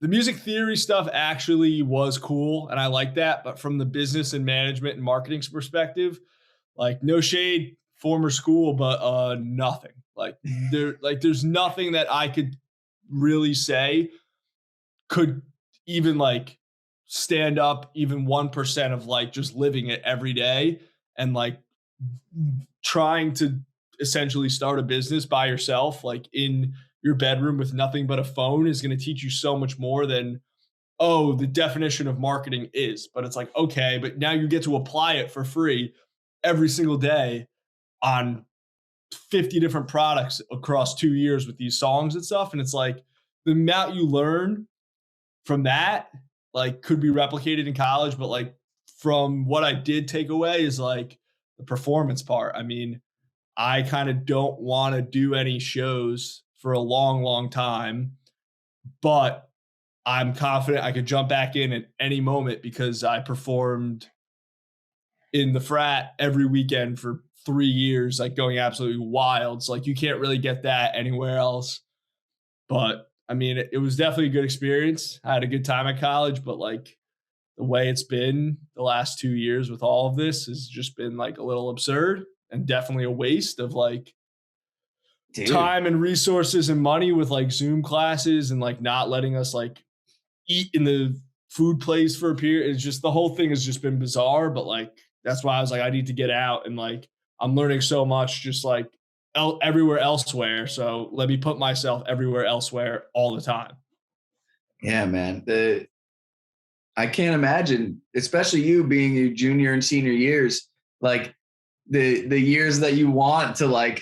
the music theory stuff actually was cool, and I like that. But from the business and management and marketing perspective, like no shade, former school, but nothing. Like there's nothing that I could really say could even like stand up even 1% of like just living it every day and like trying to essentially start a business by yourself, like in your bedroom with nothing but a phone, is going to teach you so much more than, oh, the definition of marketing is. But it's like, okay, but now you get to apply it for free every single day on 50 different products across 2 years with these songs and stuff. And it's like the amount you learn from that, like, could be replicated in college. But like from what I did take away is like the performance part. I mean, I kind of don't want to do any shows for a long, long time, but I'm confident I could jump back in at any moment because I performed in the frat every weekend for 3 years, like going absolutely wild. So like you can't really get that anywhere else. But I mean, it was definitely a good experience. I had a good time at college, but like the way it's been the last 2 years with all of this has just been like a little absurd and definitely a waste of like time and resources and money with like Zoom classes and like not letting us like eat in the food place for a period. It's just, the whole thing has just been bizarre. But like that's why I was like, I need to get out, and like I'm learning so much just like everywhere elsewhere. So let me put myself everywhere elsewhere all the time. Yeah, man. I can't imagine, especially you being your junior and senior years, like the years that you want to like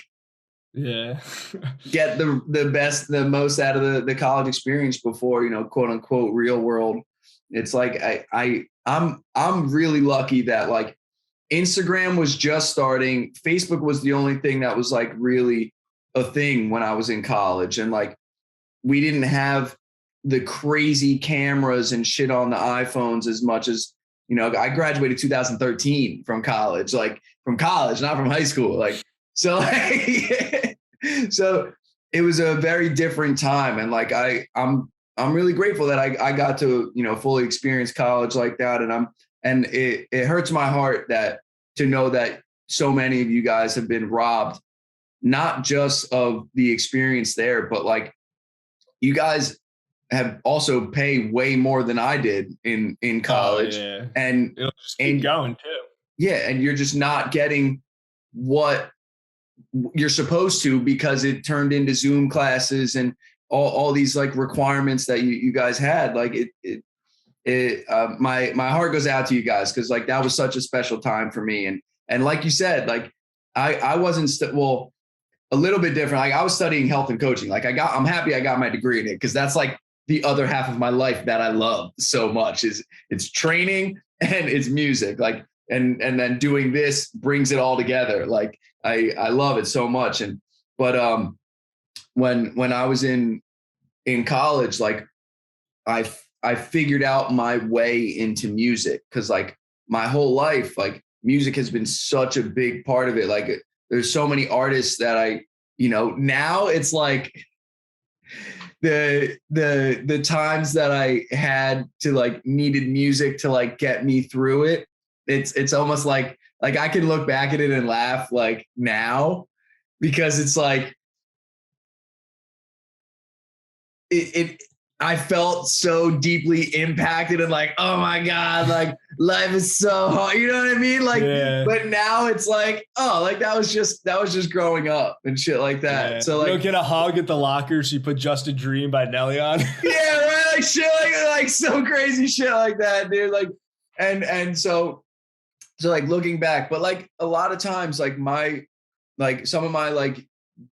get the best, the most out of the college experience before, you know, quote unquote real world. It's like I'm really lucky that like Instagram was just starting. Facebook was the only thing that was like really a thing when I was in college. And like, we didn't have the crazy cameras and shit on the iPhones as much as, you know, I graduated 2013 from college, not from high school. Like, so, like, so it was a very different time. And like, I'm really grateful that I got to, you know, fully experience college like that. And it hurts my heart to know that so many of you guys have been robbed, not just of the experience there, but like you guys have also paid way more than I did in college. And it'll just keep going too. Yeah. And you're just not getting what you're supposed to, because it turned into Zoom classes and all these like requirements that you guys had. Like my heart goes out to you guys, because like that was such a special time for me. And like you said, like I wasn't a little bit different. Like I was studying health and coaching. Like I'm happy I got my degree in it, because that's like the other half of my life that I love so much. Is it's training and it's music. Like and then doing this brings it all together. Like I love it so much. But when I was in college, like I figured out my way into music, because like my whole life, like music has been such a big part of it. Like there's so many artists that now it's like the times that I had to like needed music to like get me through it. It's almost like I can look back at it and laugh like now, because it's like I felt so deeply impacted and like, oh my God, like life is so hard. You know what I mean? Like, But now it's like, oh, like that was just growing up and shit like that. Yeah. So like, you don't get a hug at the locker, so you put Just a Dream by Nelly on. Yeah, right. Like shit like so crazy shit like that, dude. Like, and so like looking back, but like a lot of times, like some of my like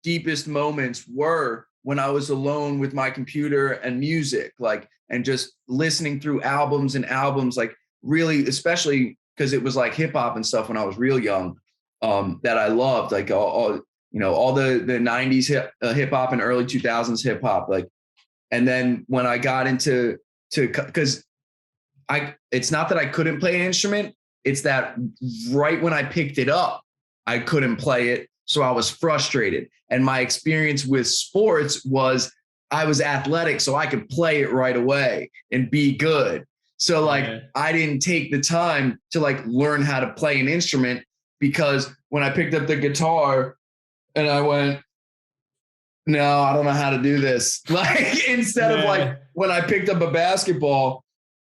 deepest moments were when I was alone with my computer and music, like, and just listening through albums and albums, like really, especially because it was like hip hop and stuff when I was real young, that I loved, like all the 90s hip hop and early 2000s hip hop. Like, and then when I got into, because it's not that I couldn't play an instrument, it's that right when I picked it up, I couldn't play it. So I was frustrated. And my experience with sports was I was athletic, so I could play it right away and be good. So like, I didn't take the time to like learn how to play an instrument, because when I picked up the guitar and I went, no, I don't know how to do this. Like, instead of like when I picked up a basketball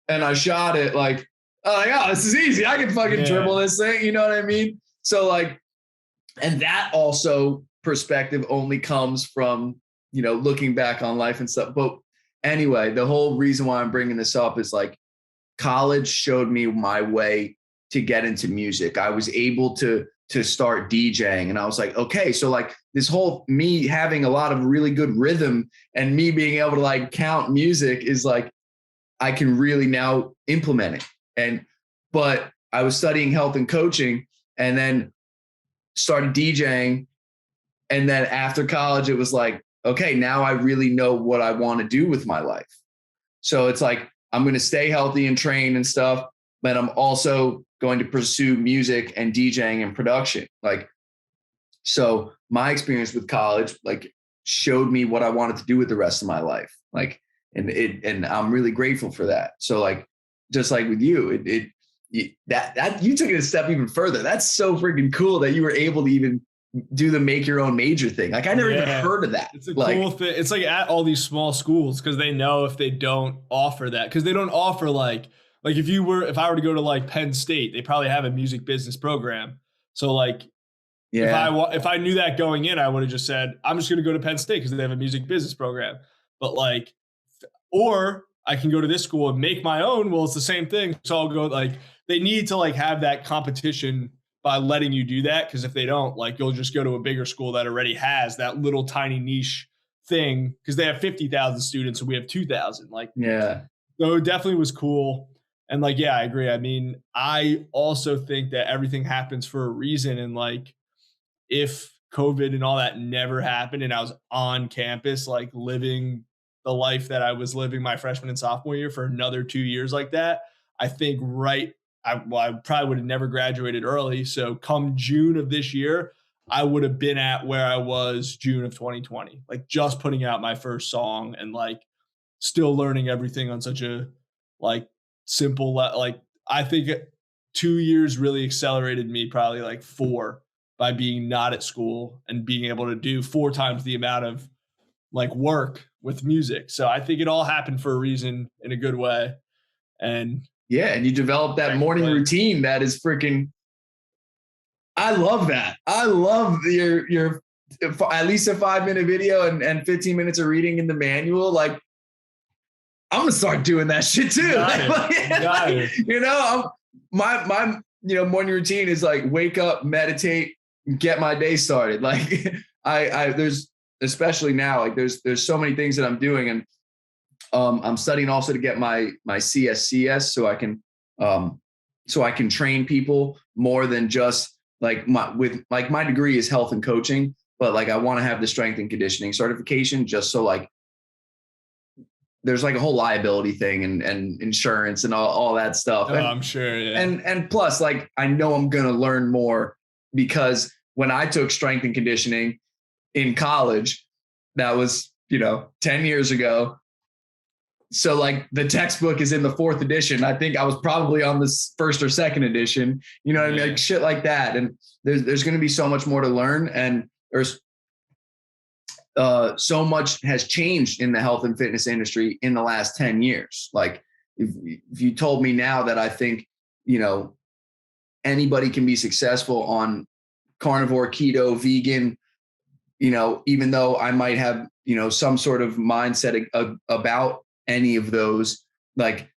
and I shot it like, oh, this is easy. I can fucking dribble this thing. You know what I mean? So like, and that also perspective only comes from, you know, looking back on life and stuff. But anyway, the whole reason why I'm bringing this up is like college showed me my way to get into music. I was able to start DJing, and I was like, okay, so like this whole me having a lot of really good rhythm and me being able to like count music is like, I can really now implement it. But I was studying health and coaching and then started DJing. And then after college, it was like, okay, now I really know what I want to do with my life. So it's like, I'm going to stay healthy and train and stuff, but I'm also going to pursue music and DJing and production. Like, so my experience with college, like, showed me what I wanted to do with the rest of my life. Like, and I'm really grateful for that. So like, just like with you, that you took it a step even further. That's so freaking cool that you were able to even do the make your own major thing. Like I never even heard of that. It's a cool thing. It's like at all these small schools, because they know if they don't offer that, because they don't offer like if I were to go to like Penn State, they probably have a music business program. So like, if I knew that going in, I would have just said, I'm just going to go to Penn State because they have a music business program. But like, or I can go to this school and make my own. Well, it's the same thing. So I'll go, like, they need to like have that competition by letting you do that. Because if they don't, like, you'll just go to a bigger school that already has that little tiny niche thing, because they have 50,000 students and we have 2,000. Like, so it definitely was cool. And like, yeah, I agree. I mean, I also think that everything happens for a reason. And like, if COVID and all that never happened and I was on campus, like living the life that I was living my freshman and sophomore year for another 2 years like that, I think I probably would have never graduated early. So come June of this year, I would have been at where I was June of 2020, like just putting out my first song and like still learning everything on such a like simple, like I think 2 years really accelerated me, probably like 4, by being not at school and being able to do 4 times the amount of like work with music. So I think it all happened for a reason in a good way. And and you develop that morning routine that is freaking, I love that. I love your at least a 5-minute video and 15 minutes of reading in the manual. Like, I'm gonna start doing that shit too. You know, my morning routine is like wake up, meditate, get my day started. Like there's, especially now, like there's so many things that I'm doing, and I'm studying also to get my CSCS so I can train people more than just like my degree is health and coaching, but like I want to have the strength and conditioning certification just so like there's like a whole liability thing and insurance and all that stuff. I'm sure. Yeah. And plus, like, I know I'm going to learn more because when I took strength and conditioning in college, that was, 10 years ago. So like the textbook is in the 4th edition. I think I was probably on the 1st or 2nd edition, you know what I mean? Like shit like that. And there's going to be so much more to learn. And there's so much has changed in the health and fitness industry in the last 10 years. Like if you told me now that I think, anybody can be successful on carnivore, keto, vegan, even though I might have, some sort of mindset about any of those, like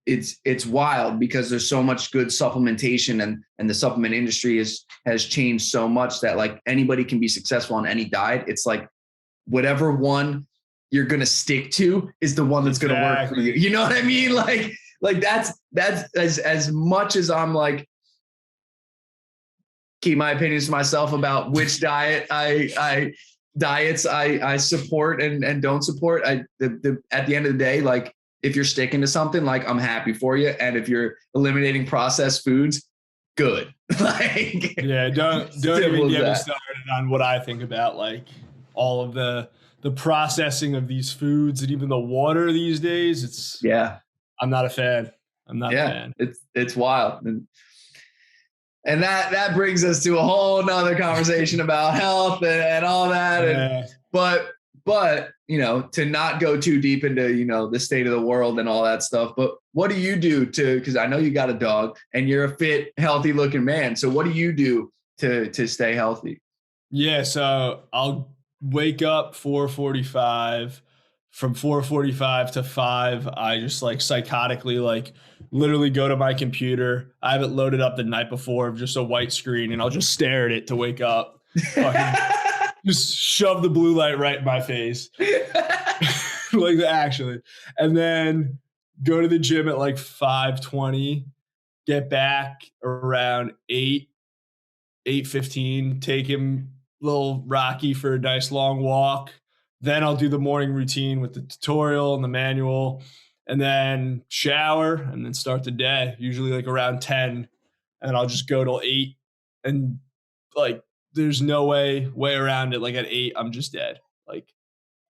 it's wild because there's so much good supplementation and the supplement industry has changed so much that like anybody can be successful on any diet. It's like whatever one you're going to stick to is the one that's going to work for you. You know what I mean? Like that's as much as I'm like, keep my opinions to myself about which diet I support and don't support. At the end of the day, like if you're sticking to something, like I'm happy for you. And if you're eliminating processed foods, good. Like, don't even get me started on what I think about like all of the processing of these foods and even the water these days. I'm not a fan. I'm not a fan. It's wild. And that brings us to a whole nother conversation about health and all that. But to not go too deep into, the state of the world and all that stuff. But what do you do because I know you got a dog and you're a fit, healthy looking man. So what do you do to stay healthy? Yeah. So I'll wake up 4:45. From 4:45 to 5, I just like psychotically literally go to my computer. I have it loaded up the night before of just a white screen, and I'll just stare at it to wake up. Just shove the blue light right in my face. Actually. And then go to the gym at 5:20, get back around 8:15, take him little Rocky for a nice long walk. Then I'll do the morning routine with the tutorial and the manual, and then shower and then start the day, usually around 10. And I'll just go till 8. And there's no way around it. At 8, I'm just dead.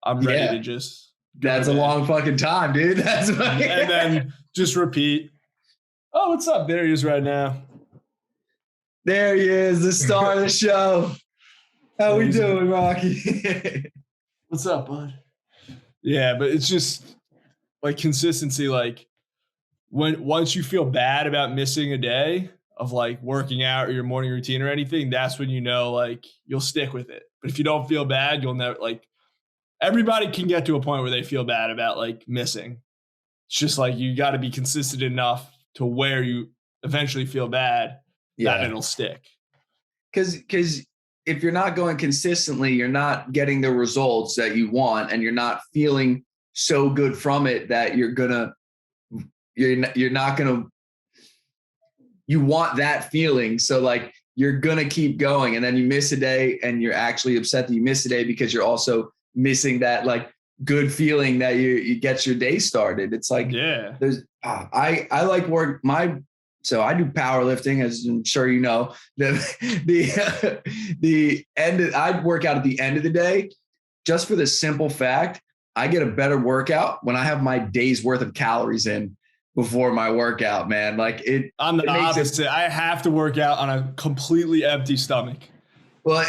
I'm ready to just That's a long fucking time, dude. That's fucking and then just repeat. Oh, what's up? There he is right now. There he is, the star of the show. How we doing, Rocky? What's up, bud? Yeah, but it's just consistency. Once you feel bad about missing a day of working out or your morning routine or anything, that's when you'll stick with it. But if you don't feel bad, you'll never everybody can get to a point where they feel bad about missing. It's just you got to be consistent enough to where you eventually feel bad that it'll stick. Because if you're not going consistently, you're not getting the results that you want, and you're not feeling so good from it that you want that feeling. So you're going to keep going, and then you miss a day and you're actually upset that you missed a day because you're also missing that good feeling that you get your day started. It's there's, I like work so I do powerlifting, as I'm sure you know. I work out at the end of the day, just for the simple fact I get a better workout when I have my day's worth of calories in before my workout, man. I'm the opposite. I have to work out on a completely empty stomach. Well,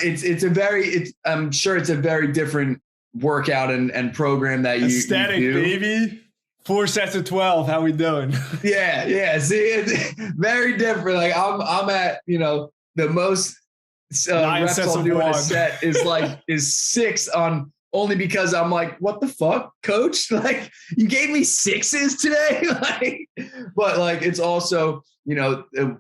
I'm sure it's a very different workout and program that you do. Baby. 4 sets of 12. How we doing? Yeah. See, it's very different. I'm at, the most reps I'll do in a set is 6 on, only because I'm what the fuck, coach? You gave me 6s today? But it's also,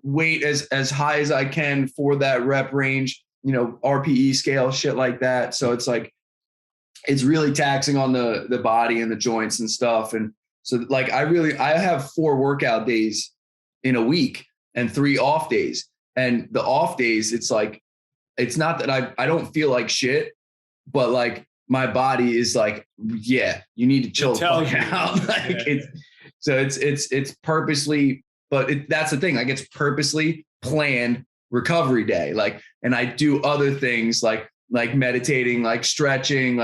weight as high as I can for that rep range, RPE scale, shit like that. So it's it's really taxing on the body and the joints and stuff. And so I have 4 workout days in a week and 3 off days. And the off days, it's it's not that I don't feel like shit, but my body is yeah, you need to chill the fuck out. It's purposely, but that's the thing. It's purposely planned recovery day. And I do other things like meditating, stretching,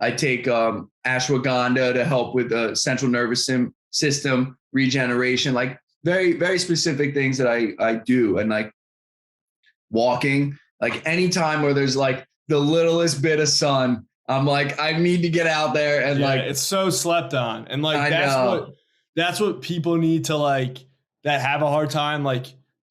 I take ashwagandha to help with the central nervous system regeneration, very, very specific things that I do. And walking, anytime where there's the littlest bit of sun, I'm I need to get out there. And it's so slept on. And that's what people need to that have a hard time,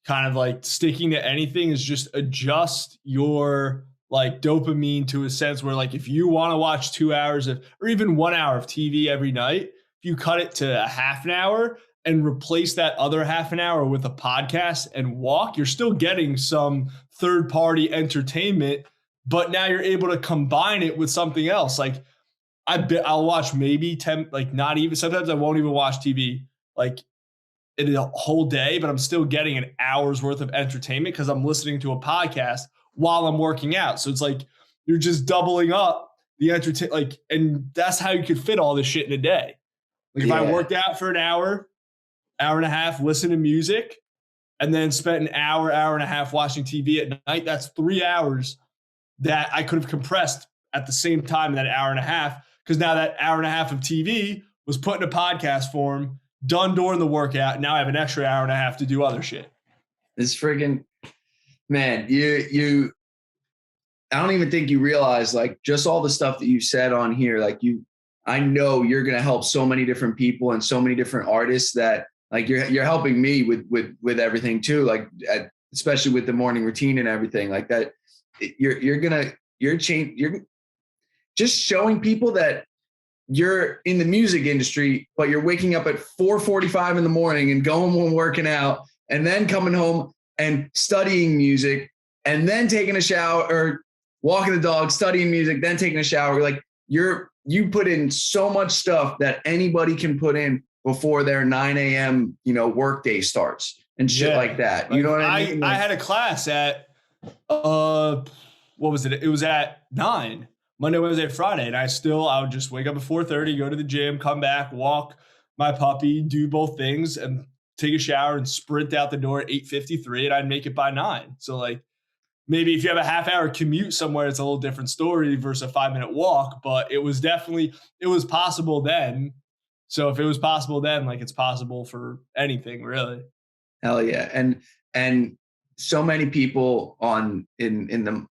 kind of sticking to anything, is just adjust your dopamine to a sense where if you want to watch 2 hours or even 1 hour of TV every night, if you cut it to a half an hour and replace that other half an hour with a podcast and walk, you're still getting some third party entertainment, but now you're able to combine it with something else. I'll watch maybe 10, not even, sometimes I won't even watch TV in a whole day, but I'm still getting an hour's worth of entertainment because I'm listening to a podcast while I'm working out. So it's you're just doubling up the entertainment, and that's how you could fit all this shit in a day. If I worked out for an hour and a half, listen to music, and then spent an hour and a half watching TV at night, that's 3 hours that I could have compressed at the same time in that hour and a half, because now that hour and a half of TV was put in a podcast form, done during the workout. Now I have an extra hour and a half to do other shit. It's friggin', man, I don't even think you realize just all the stuff that you said on here, I know you're going to help so many different people and so many different artists that like you're helping me with everything too. Like especially with the morning routine and everything like that. You're just showing people that you're in the music industry, but you're waking up at 4:45 in the morning and going and working out and then coming home and studying music and then taking a shower or walking the dog, studying music, then taking a shower. Like you put in so much stuff that anybody can put in before their 9 a.m., work day starts and shit like that. You know what I mean? I had a class at, what was it? It was at 9. Monday, Wednesday, Friday. And I would just wake up at 4:30, go to the gym, come back, walk my puppy, do both things and take a shower and sprint out the door at 8:53 and I'd make it by 9. So like maybe if you have a half-hour commute somewhere, it's a little different story versus a 5-minute walk, but it was possible then. So if it was possible then, like it's possible for anything really. Hell yeah. And so many people in the,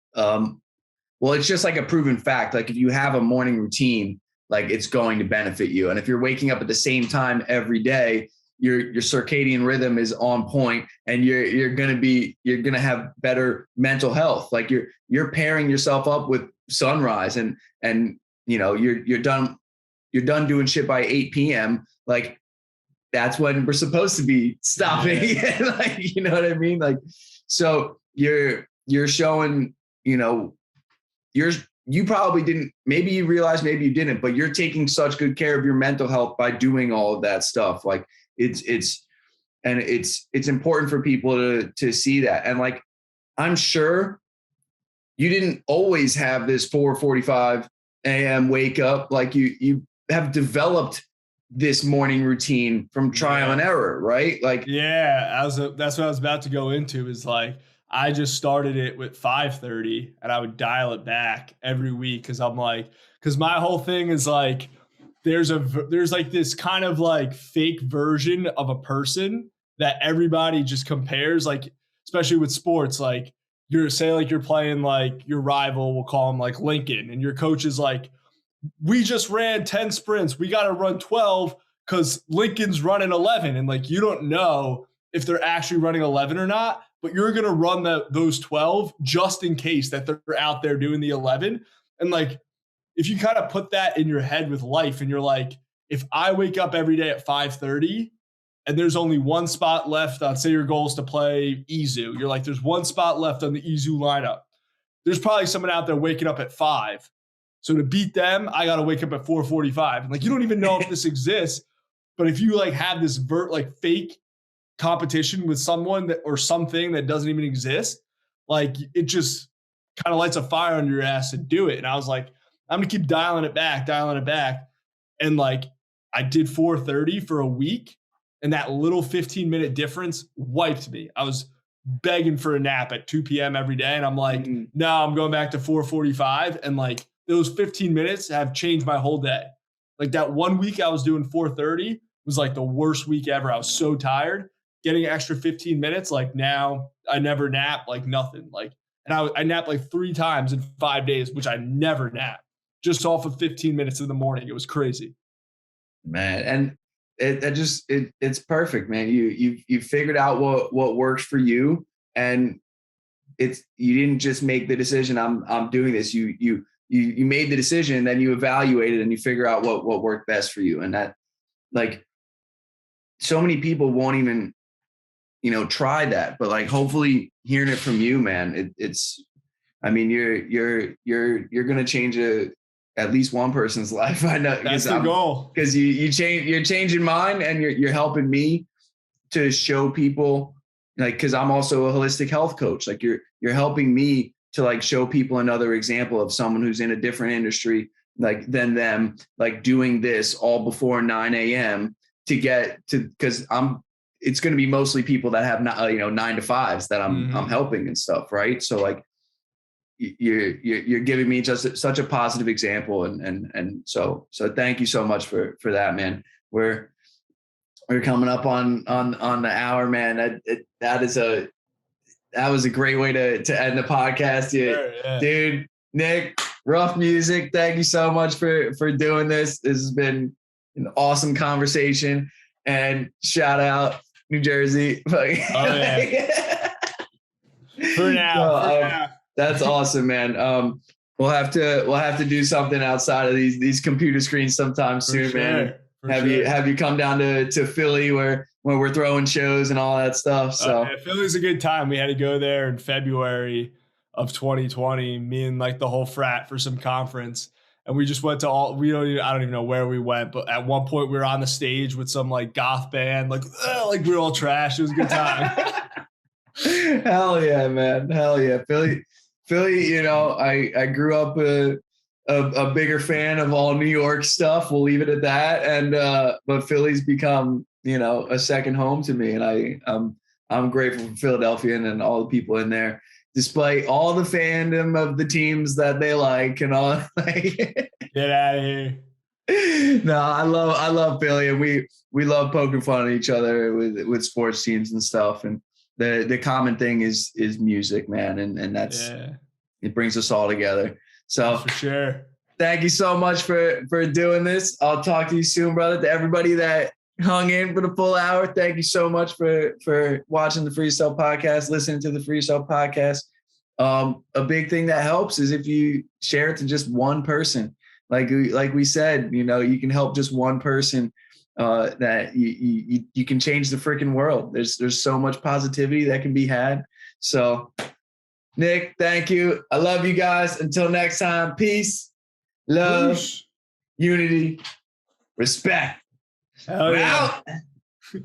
well, it's just like a proven fact. Like if you have a morning routine, like it's going to benefit you. And if you're waking up at the same time every day, your circadian rhythm is on point and you're going to have better mental health. Like you're pairing yourself up with sunrise and you're done doing shit by 8 p.m. Like that's when we're supposed to be stopping. Yeah. Like, you know what I mean? Like, so you're showing, you probably didn't, maybe you realized, maybe you didn't, but you're taking such good care of your mental health by doing all of that stuff. Like it's important for people to see that. And like, I'm sure you didn't always have this 4:45 a.m. wake up. Like you have developed this morning routine from trial and error, right? Like, that's what I was about to go into is like, I just started it with 5:30 and I would dial it back every week. Cause my whole thing is like, there's like this kind of like fake version of a person that everybody just compares, like, especially with sports, like you're playing like your rival, we'll call him like Lincoln, and your coach is like, we just ran 10 sprints. We got to run 12 because Lincoln's running 11. And like, you don't know if they're actually running 11 or not, but you're going to run those 12 just in case that they're out there doing the 11. And like, if you kind of put that in your head with life and you're like, if I wake up every day at 5:30 and there's only one spot left, say your goal is to play Izu. You're like, there's one spot left on the Izu lineup. There's probably someone out there waking up at 5. So to beat them, I got to wake up at 4:45. And like, you don't even know if this exists, but if you like have this fake competition with someone or something that doesn't even exist, like it just kind of lights a fire under your ass to do it. And I was like, I'm going to keep dialing it back. And like, I did 4:30 for a week and that little 15-minute difference wiped me. I was begging for a nap at 2 p.m. every day. And I'm like, no, I'm going back to 4:45. And like, those 15 minutes have changed my whole day. Like that one week I was doing 4:30 was like the worst week ever. I was so tired. Getting an extra 15 minutes, like now I never nap, like nothing. Like, and I napped like 3 times in 5 days, which I never nap, just off of 15 minutes in the morning. It was crazy. Man, and it's perfect, man. You figured out what works for you, and you didn't just make the decision, I'm doing this. You made the decision, and then you evaluated and you figure out what worked best for you. And that, like, so many people won't even, try that. But like, hopefully, hearing it from you, man, I mean, you're gonna change at least one person's life. I know that's the goal, because you're changing mine, and you're helping me to show people, like, because I'm also a holistic health coach. Like you're helping me to like show people another example of someone who's in a different industry like than them, like doing this all before 9 a.m. to get to, because it's going to be mostly people that have 9 to 5s that I'm helping and stuff, right? So like you're giving me just such a positive example, and so thank you so much for that, man. We're coming up on the hour, man. That was a great way to end the podcast. Sure, yeah. Dude, Nick, Ruff Music, thank you so much for doing this. This has been an awesome conversation. And shout out New Jersey. Oh, yeah. For now. That's awesome, man. We'll have to do something outside of these computer screens sometime soon, man. Have you come down to Philly where we're throwing shows and all that stuff. So yeah, Philly's a good time. We had to go there in February of 2020, me and like the whole frat for some conference. And we just went to I don't even know where we went, but at one point we were on the stage with some like goth band, like we were all trash. It was a good time. Hell yeah, man. Hell yeah. Philly, I grew up a bigger fan of all New York stuff. We'll leave it at that. And but Philly's become, a second home to me. And I'm grateful for Philadelphia and all the people in there, despite all the fandom of the teams that they like and all. Get out of here. No, I love Philly, and we love poking fun at each other with sports teams and stuff. And the common thing is music, man, and that's it brings us all together. So for sure. Thank you so much for doing this. I'll talk to you soon, brother. To everybody that hung in for the full hour, thank you so much for watching the Freestyle Podcast, listening to the Freestyle Podcast. A big thing that helps is if you share it to just one person. Like we said, you can help just one person. That you can change the freaking world. There's so much positivity that can be had. So, Nick, thank you. I love you guys. Until next time, peace, love, unity, respect. Hell yeah. Out.